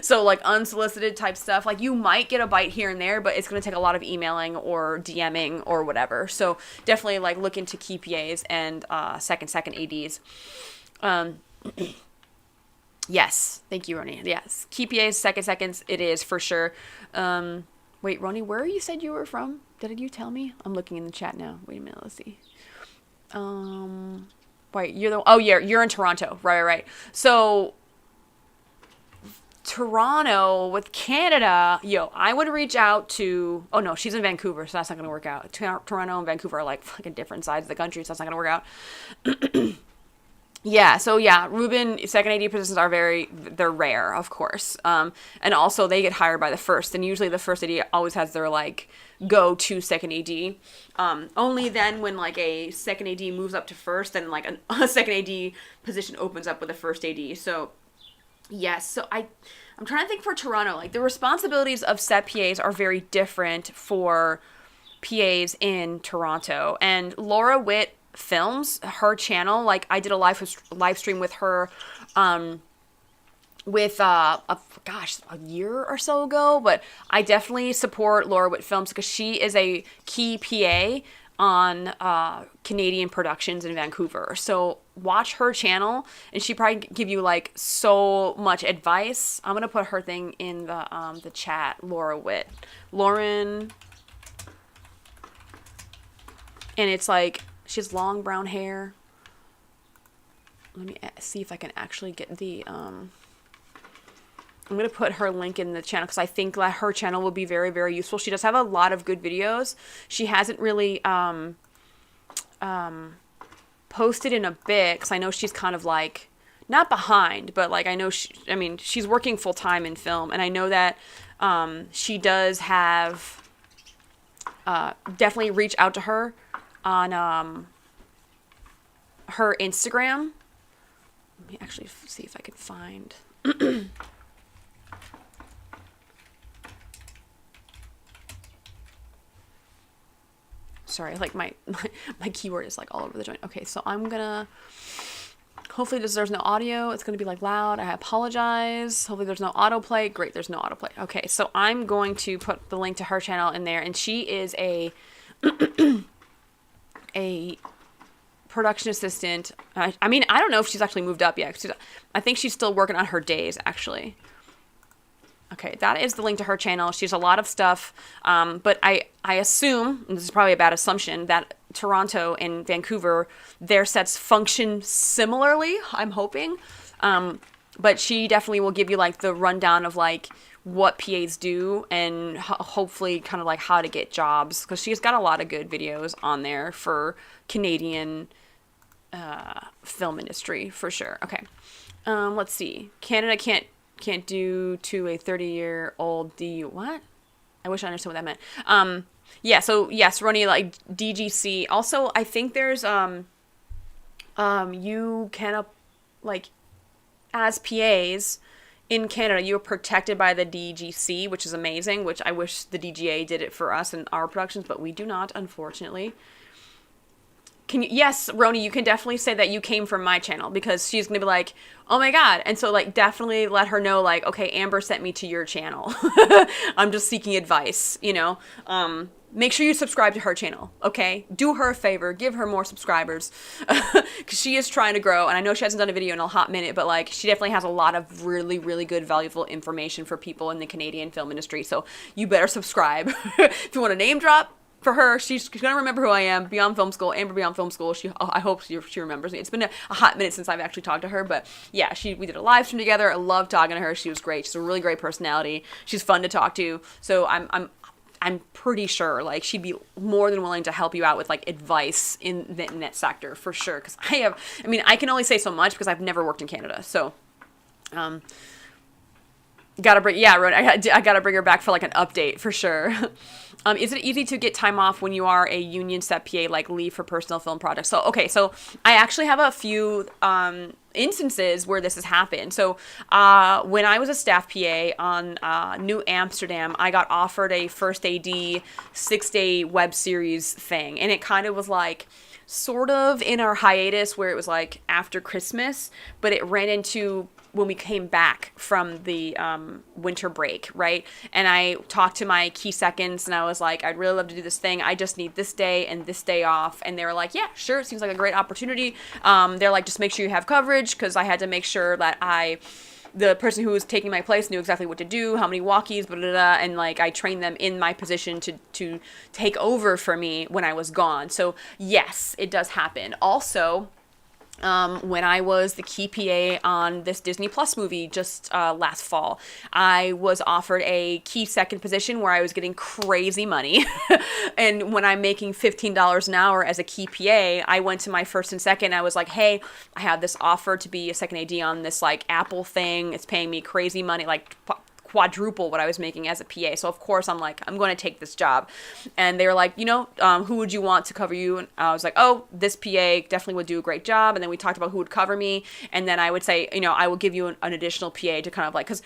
So like unsolicited type stuff, like you might get a bite here and there, but it's going to take a lot of emailing or DMing or whatever. So definitely like look into key PAs and second ADs. Yes. Thank you, Roni. Yes. Key PAs, seconds, it is for sure. Wait, Roni, where you said you were from? Did you tell me? I'm looking in the chat now. Wait a minute. Let's see. Wait, you're in Toronto. Right. So Toronto with Canada, I would reach out to, oh no, she's in Vancouver, so that's not going to work out. Toronto and Vancouver are like fucking different sides of the country, so that's not going to work out. Ruben, second AD positions are they're rare, of course. And also they get hired by the first, and usually the first AD always has their like go-to second AD. Only then when like a second AD moves up to first, then like a second AD position opens up with a first AD. So yes, so I'm trying to think for Toronto, like the responsibilities of set PAs are very different for PAs in Toronto. And Laura Witt Films, her channel, like I did a live stream with her a year or so ago, but I definitely support Laura Witt Films because she is a key PA on Canadian productions in Vancouver. So watch her channel and she probably give you like so much advice. I'm gonna put her thing in the chat. Laura Witt, Lauren, and it's like she has long brown hair. Let me see if I can actually get the I'm going to put her link in the channel because I think that her channel will be very, very useful. She does have a lot of good videos. She hasn't really posted in a bit because I know she's kind of like, not behind, but like I know she's working full time in film, and I know that she does have definitely reach out to her on her Instagram. Let me actually see if I can find sorry, like my keyboard is like all over the joint. Okay, so I'm gonna, hopefully there's no audio. It's gonna be like loud. I apologize. Hopefully there's no autoplay. Great, there's no autoplay. Okay, so I'm going to put the link to her channel in there, and she is a production assistant. I mean, I don't know if she's actually moved up yet. I think she's still working on her days, actually. Okay, that is the link to her channel. She has a lot of stuff, but I assume, and this is probably a bad assumption, that Toronto and Vancouver, their sets function similarly, I'm hoping. But she definitely will give you like the rundown of like what PAs do and hopefully kind of like how to get jobs, because she's got a lot of good videos on there for Canadian film industry for sure. Okay, let's see. Canada can't do to a 30-year-old DU. What? I wish I understood what that meant. Yeah, so yes, Ronnie, like DGC. Also, I think there's you can like as PAs in Canada, you are protected by the DGC, which is amazing, which I wish the DGA did it for us in our productions, but we do not, unfortunately. Yes, Roni, you can definitely say that you came from my channel, because she's going to be like, oh my God. And so like, definitely let her know like, okay, Amber sent me to your channel. I'm just seeking advice, you know? Make sure you subscribe to her channel, okay? Do her a favor, give her more subscribers, because she is trying to grow, and I know she hasn't done a video in a hot minute, but like, she definitely has a lot of really, really good, valuable information for people in the Canadian film industry, so you better subscribe. If you want a name drop for her, she's gonna remember who I am. Beyond Film School, Amber Beyond Film School. I hope she remembers me. It's been a hot minute since I've actually talked to her, but yeah, we did a live stream together. I love talking to her. She was great. She's a really great personality. She's fun to talk to. So I'm pretty sure like she'd be more than willing to help you out with like advice in that sector for sure. Because I can only say so much because I've never worked in Canada. So, I gotta bring her back for like an update for sure. Is it easy to get time off when you are a union set PA, like leave for personal film projects? So, okay, so I actually have a few instances where this has happened. So when I was a staff PA on New Amsterdam, I got offered a first AD 6-day web series thing. And it kind of was like sort of in our hiatus where it was like after Christmas, but it ran into when we came back from the winter break, right? And I talked to my key seconds and I was like, I'd really love to do this thing. I just need this day and this day off. And they were like, yeah, sure. It seems like a great opportunity. They're like, just make sure you have coverage, because I had to make sure that the person who was taking my place knew exactly what to do, how many walkies, blah, blah, blah, and like I trained them in my position to take over for me when I was gone. So yes, it does happen. Also, when I was the key PA on this Disney Plus movie just last fall. I was offered a key second position where I was getting crazy money. And when I'm making $15 an hour as a key PA, I went to my first and second. I was like, hey, I have this offer to be a second AD on this like Apple thing. It's paying me crazy money, like quadruple what I was making as a PA. So of course I'm like, I'm going to take this job. And they were like, who would you want to cover you? And I was like, oh, this PA definitely would do a great job. And then we talked about who would cover me. And then I would say, I will give you an additional PA to kind of like, because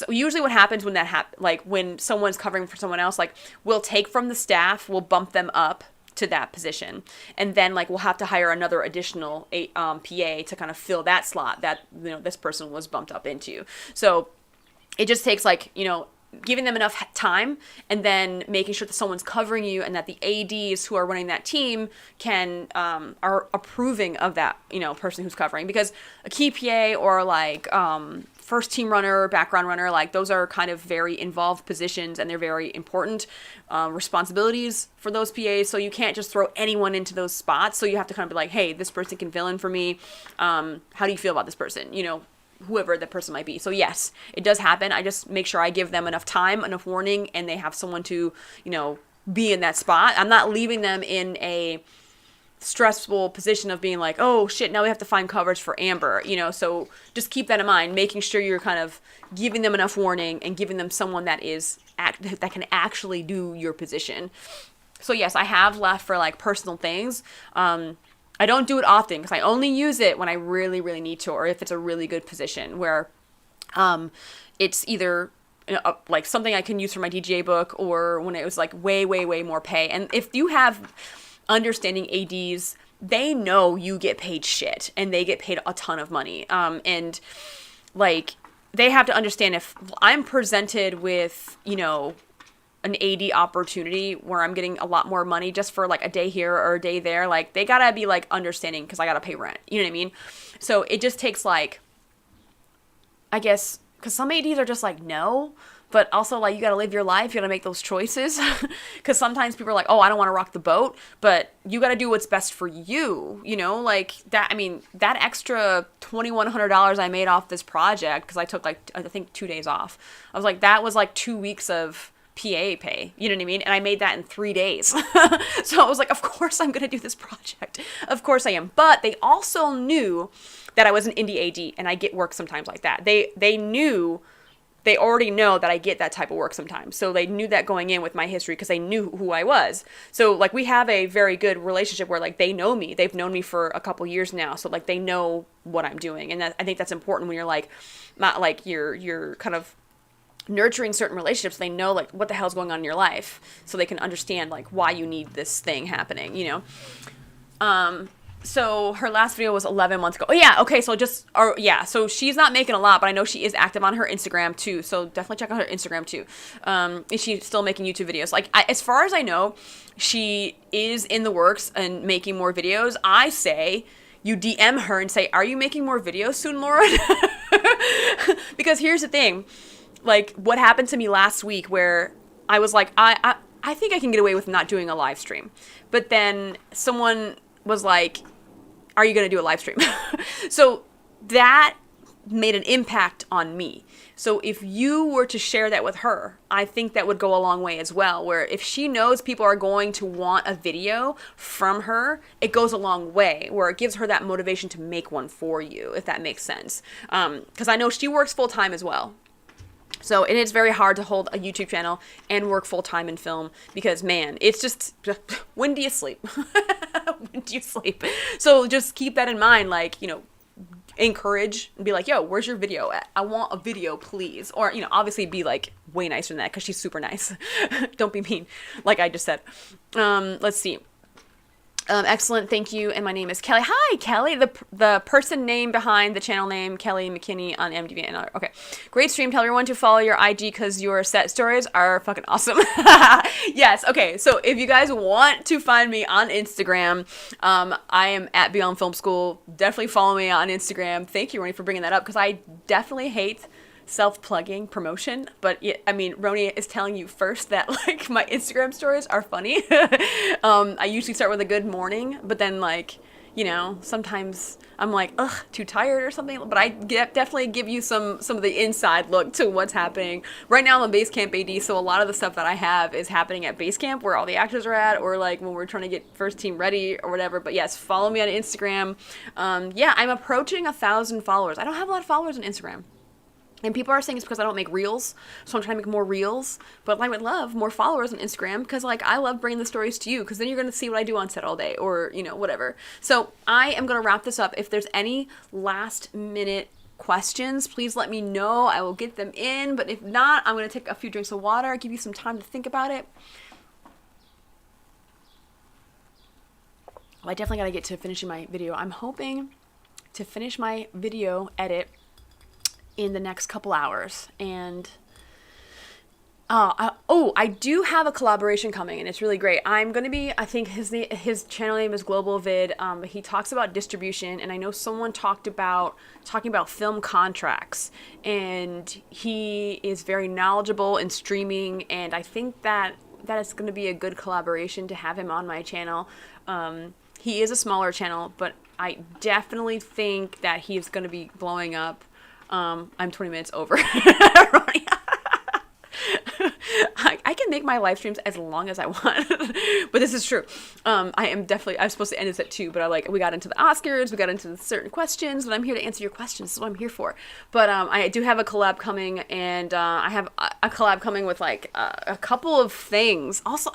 usually what happens when that like when someone's covering for someone else, like we'll take from the staff, we'll bump them up to that position. And then like we'll have to hire another additional PA to kind of fill that slot that, this person was bumped up into. So it just takes like, giving them enough time and then making sure that someone's covering you and that the ADs who are running that team are approving of that, person who's covering. Because a key PA or like first team runner, background runner, like those are kind of very involved positions and they're very important responsibilities for those PAs. So you can't just throw anyone into those spots. So you have to kind of be like, hey, this person can fill in for me. How do you feel about this person? Whoever the person might be. So yes, it does happen. I just make sure I give them enough time, enough warning, and they have someone to, be in that spot. I'm not leaving them in a stressful position of being like, oh shit, now we have to find coverage for Amber, so just keep that in mind, making sure you're kind of giving them enough warning and giving them someone that that can actually do your position. So yes, I have left for like personal things. I don't do it often because I only use it when I really, really need to, or if it's a really good position where it's either like something I can use for my DGA book or when it was like way, way, way more pay. And if you have understanding ADs, they know you get paid shit and they get paid a ton of money. And like they have to understand if I'm presented with, an AD opportunity where I'm getting a lot more money just for like a day here or a day there, like they gotta be like understanding because I gotta pay rent, you know what I mean? So it just takes like, I guess, because some ADs are just like, no, but also like you gotta live your life, you gotta make those choices because sometimes people are like, oh, I don't want to rock the boat, but you gotta do what's best for you, like that. I mean, that extra $2,100 I made off this project because I took like, I think 2 days off. I was like, that was like 2 weeks of PA pay, you know what I mean? And I made that in 3 days. So I was like, of course I'm going to do this project. Of course I am. But they also knew that I was an indie AD and I get work sometimes like that. They already know that I get that type of work sometimes. So they knew that going in with my history because they knew who I was. So like we have a very good relationship where like they know me. They've known me for a couple years now. So like they know what I'm doing. And I think that's important when you're like, not like you're kind of nurturing certain relationships. They know like what the hell's going on in your life so they can understand like why you need this thing happening, So her last video was 11 months ago. Oh yeah, okay, so so she's not making a lot, but I know she is active on her Instagram too, so definitely check out her Instagram too. Is she still making YouTube videos? Like, as far as I know, she is in the works and making more videos. I say you DM her and say, are you making more videos soon, Lauren? Because here's the thing. Like what happened to me last week where I was like, I think I can get away with not doing a live stream. But then someone was like, are you going to do a live stream? So that made an impact on me. So if you were to share that with her, I think that would go a long way as well, where if she knows people are going to want a video from her, it goes a long way, where it gives her that motivation to make one for you, if that makes sense. Because I know she works full time as well. So it is very hard to hold a YouTube channel and work full-time in film because, man, it's just, when do you sleep? When do you sleep? So just keep that in mind, like, encourage and be like, yo, where's your video at? I want a video, please. Or, obviously be like way nicer than that because she's super nice. Don't be mean, like I just said. Let's see. Excellent, thank you, and my name is Kelly. Hi, Kelly, the person name behind the channel name, Kelly McKinney on MDV. Okay, great stream. Tell everyone to follow your IG because your set stories are fucking awesome. Yes, okay, so if you guys want to find me on Instagram, I am at Beyond Film School. Definitely follow me on Instagram. Thank you, Ronnie, for bringing that up because I definitely hate self-plugging promotion, but Roni is telling you first that my Instagram stories are funny. I usually start with a good morning, but then you know, sometimes I'm like, ugh, too tired or something. But I definitely give you some of the inside look to what's happening. Right now I'm a base camp AD, so a lot of the stuff that I have is happening at base camp where all the actors are at, or like when we're trying to get first team ready or whatever. But yes, follow me on Instagram. Yeah, I'm approaching 1,000 followers. I don't have a lot of followers on Instagram. And people are saying it's because I don't make reels, so I'm trying to make more reels. But I would love more followers on Instagram because, like, I love bringing the stories to you because then you're going to see what I do on set all day or, you know, whatever. So I am going to wrap this up. If there's any last minute questions, please let me know. I will get them in. But if not, I'm going to take a few drinks of water, give you some time to think about it. Well, I definitely got to get to finishing my video. I'm hoping to finish my video edit in the next couple hours. And I do have a collaboration coming, and it's really great. I'm going to be, I think his channel name is Global Vid. He talks about distribution, and I know someone talking about film contracts, and he is very knowledgeable in streaming, and I think that is going to be a good collaboration to have him on my channel. He is a smaller channel, but I definitely think that he is going to be blowing up. I'm 20 minutes over. I can make my live streams as long as I want, but this is true. I'm supposed to end this at 2, but we got into the Oscars, we got into certain questions, and I'm here to answer your questions. This is what I'm here for. But I do have a collab coming, and I have a collab coming with a couple of things. Also,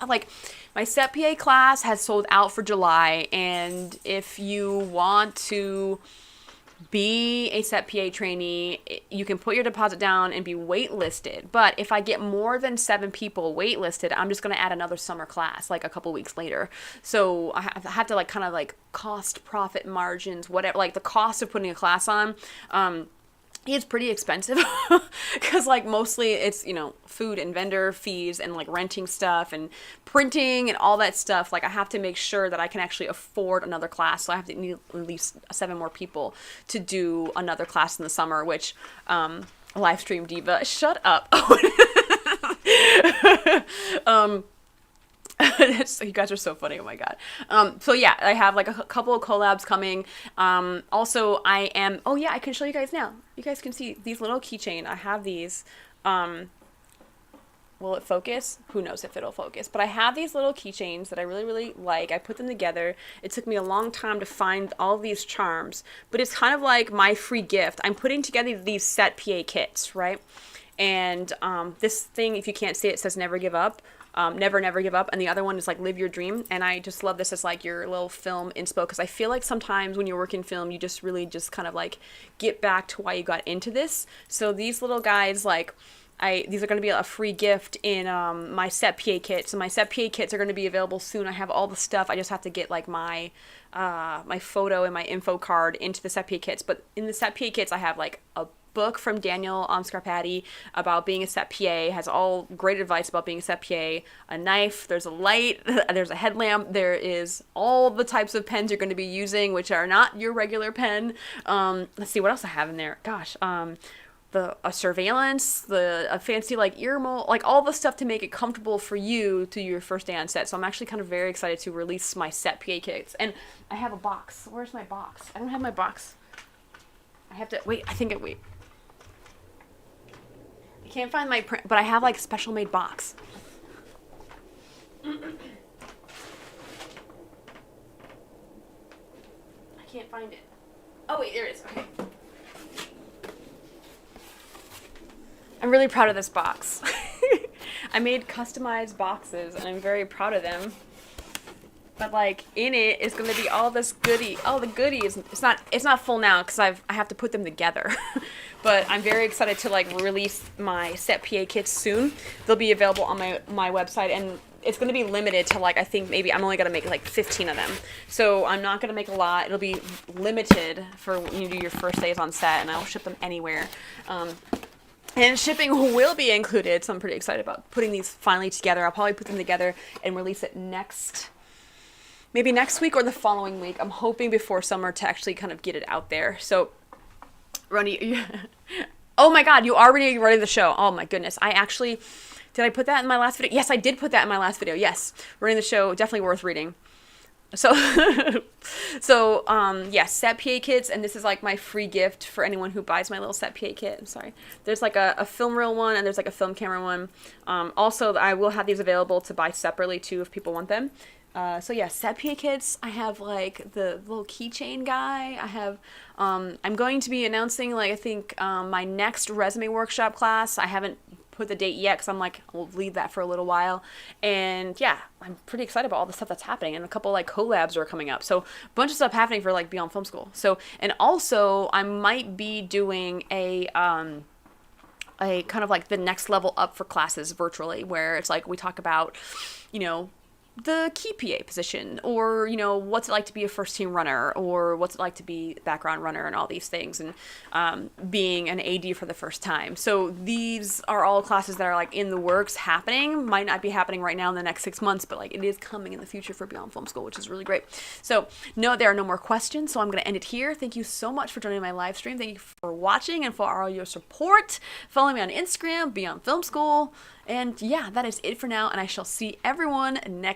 my Set PA class has sold out for July, and if you want to be a Set PA trainee, you can put your deposit down and be waitlisted. But if I get more than 7 people waitlisted, I'm just going to add another summer class a couple weeks later. So I have to cost profit margins, whatever, the cost of putting a class on. It's pretty expensive because mostly it's, food and vendor fees and renting stuff and printing and all that stuff. I have to make sure that I can actually afford another class. So I have to need at least 7 more people to do another class in the summer, which, live stream diva, shut up. You guys are so funny. Oh my god. So yeah, I have a couple of collabs coming. Also I can show you guys now. You guys can see these little keychain. I have these. Will it focus? Who knows if it'll focus, but I have these little keychains that I really, really like. I put them together. It took me a long time to find all these charms, but it's kind of like my free gift. I'm putting together these Set PA kits, right? And this thing, if you can't see it, says never give up. Never give up, and the other one is live your dream. And I just love this as your little film inspo, because I feel like sometimes when you work in film, you just really just kind of get back to why you got into this. So these little guys, these are going to be a free gift in my Set PA kit. So my Set PA kits are going to be available soon. I have all the stuff. I just have to get my my photo and my info card into the Set PA kits. But in the Set PA kits, I have a book from Daniel Scarpati about being a Set PA, has all great advice about being a Set PA, a knife, there's a light, there's a headlamp, there is all the types of pens you're going to be using, which are not your regular pen. Let's see what else I have in there. Gosh, a surveillance, a fancy ear mold, all the stuff to make it comfortable for you to your first day on set. So I'm actually kind of very excited to release my Set PA kits. And I have a box. Where's my box? I don't have my box. I have to wait. Wait. I can't find my print, but I have special made box. I can't find it. Oh wait, there it is. Okay. I'm really proud of this box. I made customized boxes and I'm very proud of them. But in it is going to be all the goodies. It's not full now because I have to put them together. But I'm very excited to release my Set PA kits soon. They'll be available on my website, and it's going to be limited to I think maybe I'm only going to make 15 of them. So I'm not going to make a lot. It'll be limited for when you do your first days on set, and I'll ship them anywhere. And shipping will be included, so I'm pretty excited about putting these finally together. I'll probably put them together and release it maybe next week or the following week. I'm hoping before summer to actually kind of get it out there. So, Ronnie, oh my God, you already running the show. Oh my goodness. Did I put that in my last video? Yes, I did put that in my last video. Yes, running the show, definitely worth reading. Yeah, Set PA kits, and this is like my free gift for anyone who buys my little Set PA kit. I'm sorry. There's like a film reel one, and there's like a film camera one. Also, I will have these available to buy separately too if people want them. Yeah, Set PA kits. I have like the little keychain guy. I have, I'm going to be announcing like, I think, my next resume workshop class. I haven't put the date yet because I'm like, I'll leave that for a little while. And yeah, I'm pretty excited about all the stuff that's happening, and a couple like collabs are coming up. So a bunch of stuff happening for like Beyond Film School. So, and also I might be doing a kind of like the next level up for classes virtually, where it's like we talk about, you know, the key PA position, or, you know, what's it like to be a first team runner, or what's it like to be background runner, and all these things, and being an AD for the first time. So these are all classes that are like in the works, happening, might not be happening right now in the next 6 months, but like it is coming in the future for Beyond Film School, which is really great. So no, there are no more questions, so I'm going to end it here. Thank you so much for joining my live stream. Thank you for watching and for all your support. Follow me on Instagram, Beyond Film School. And yeah, that is it for now, and I shall see everyone next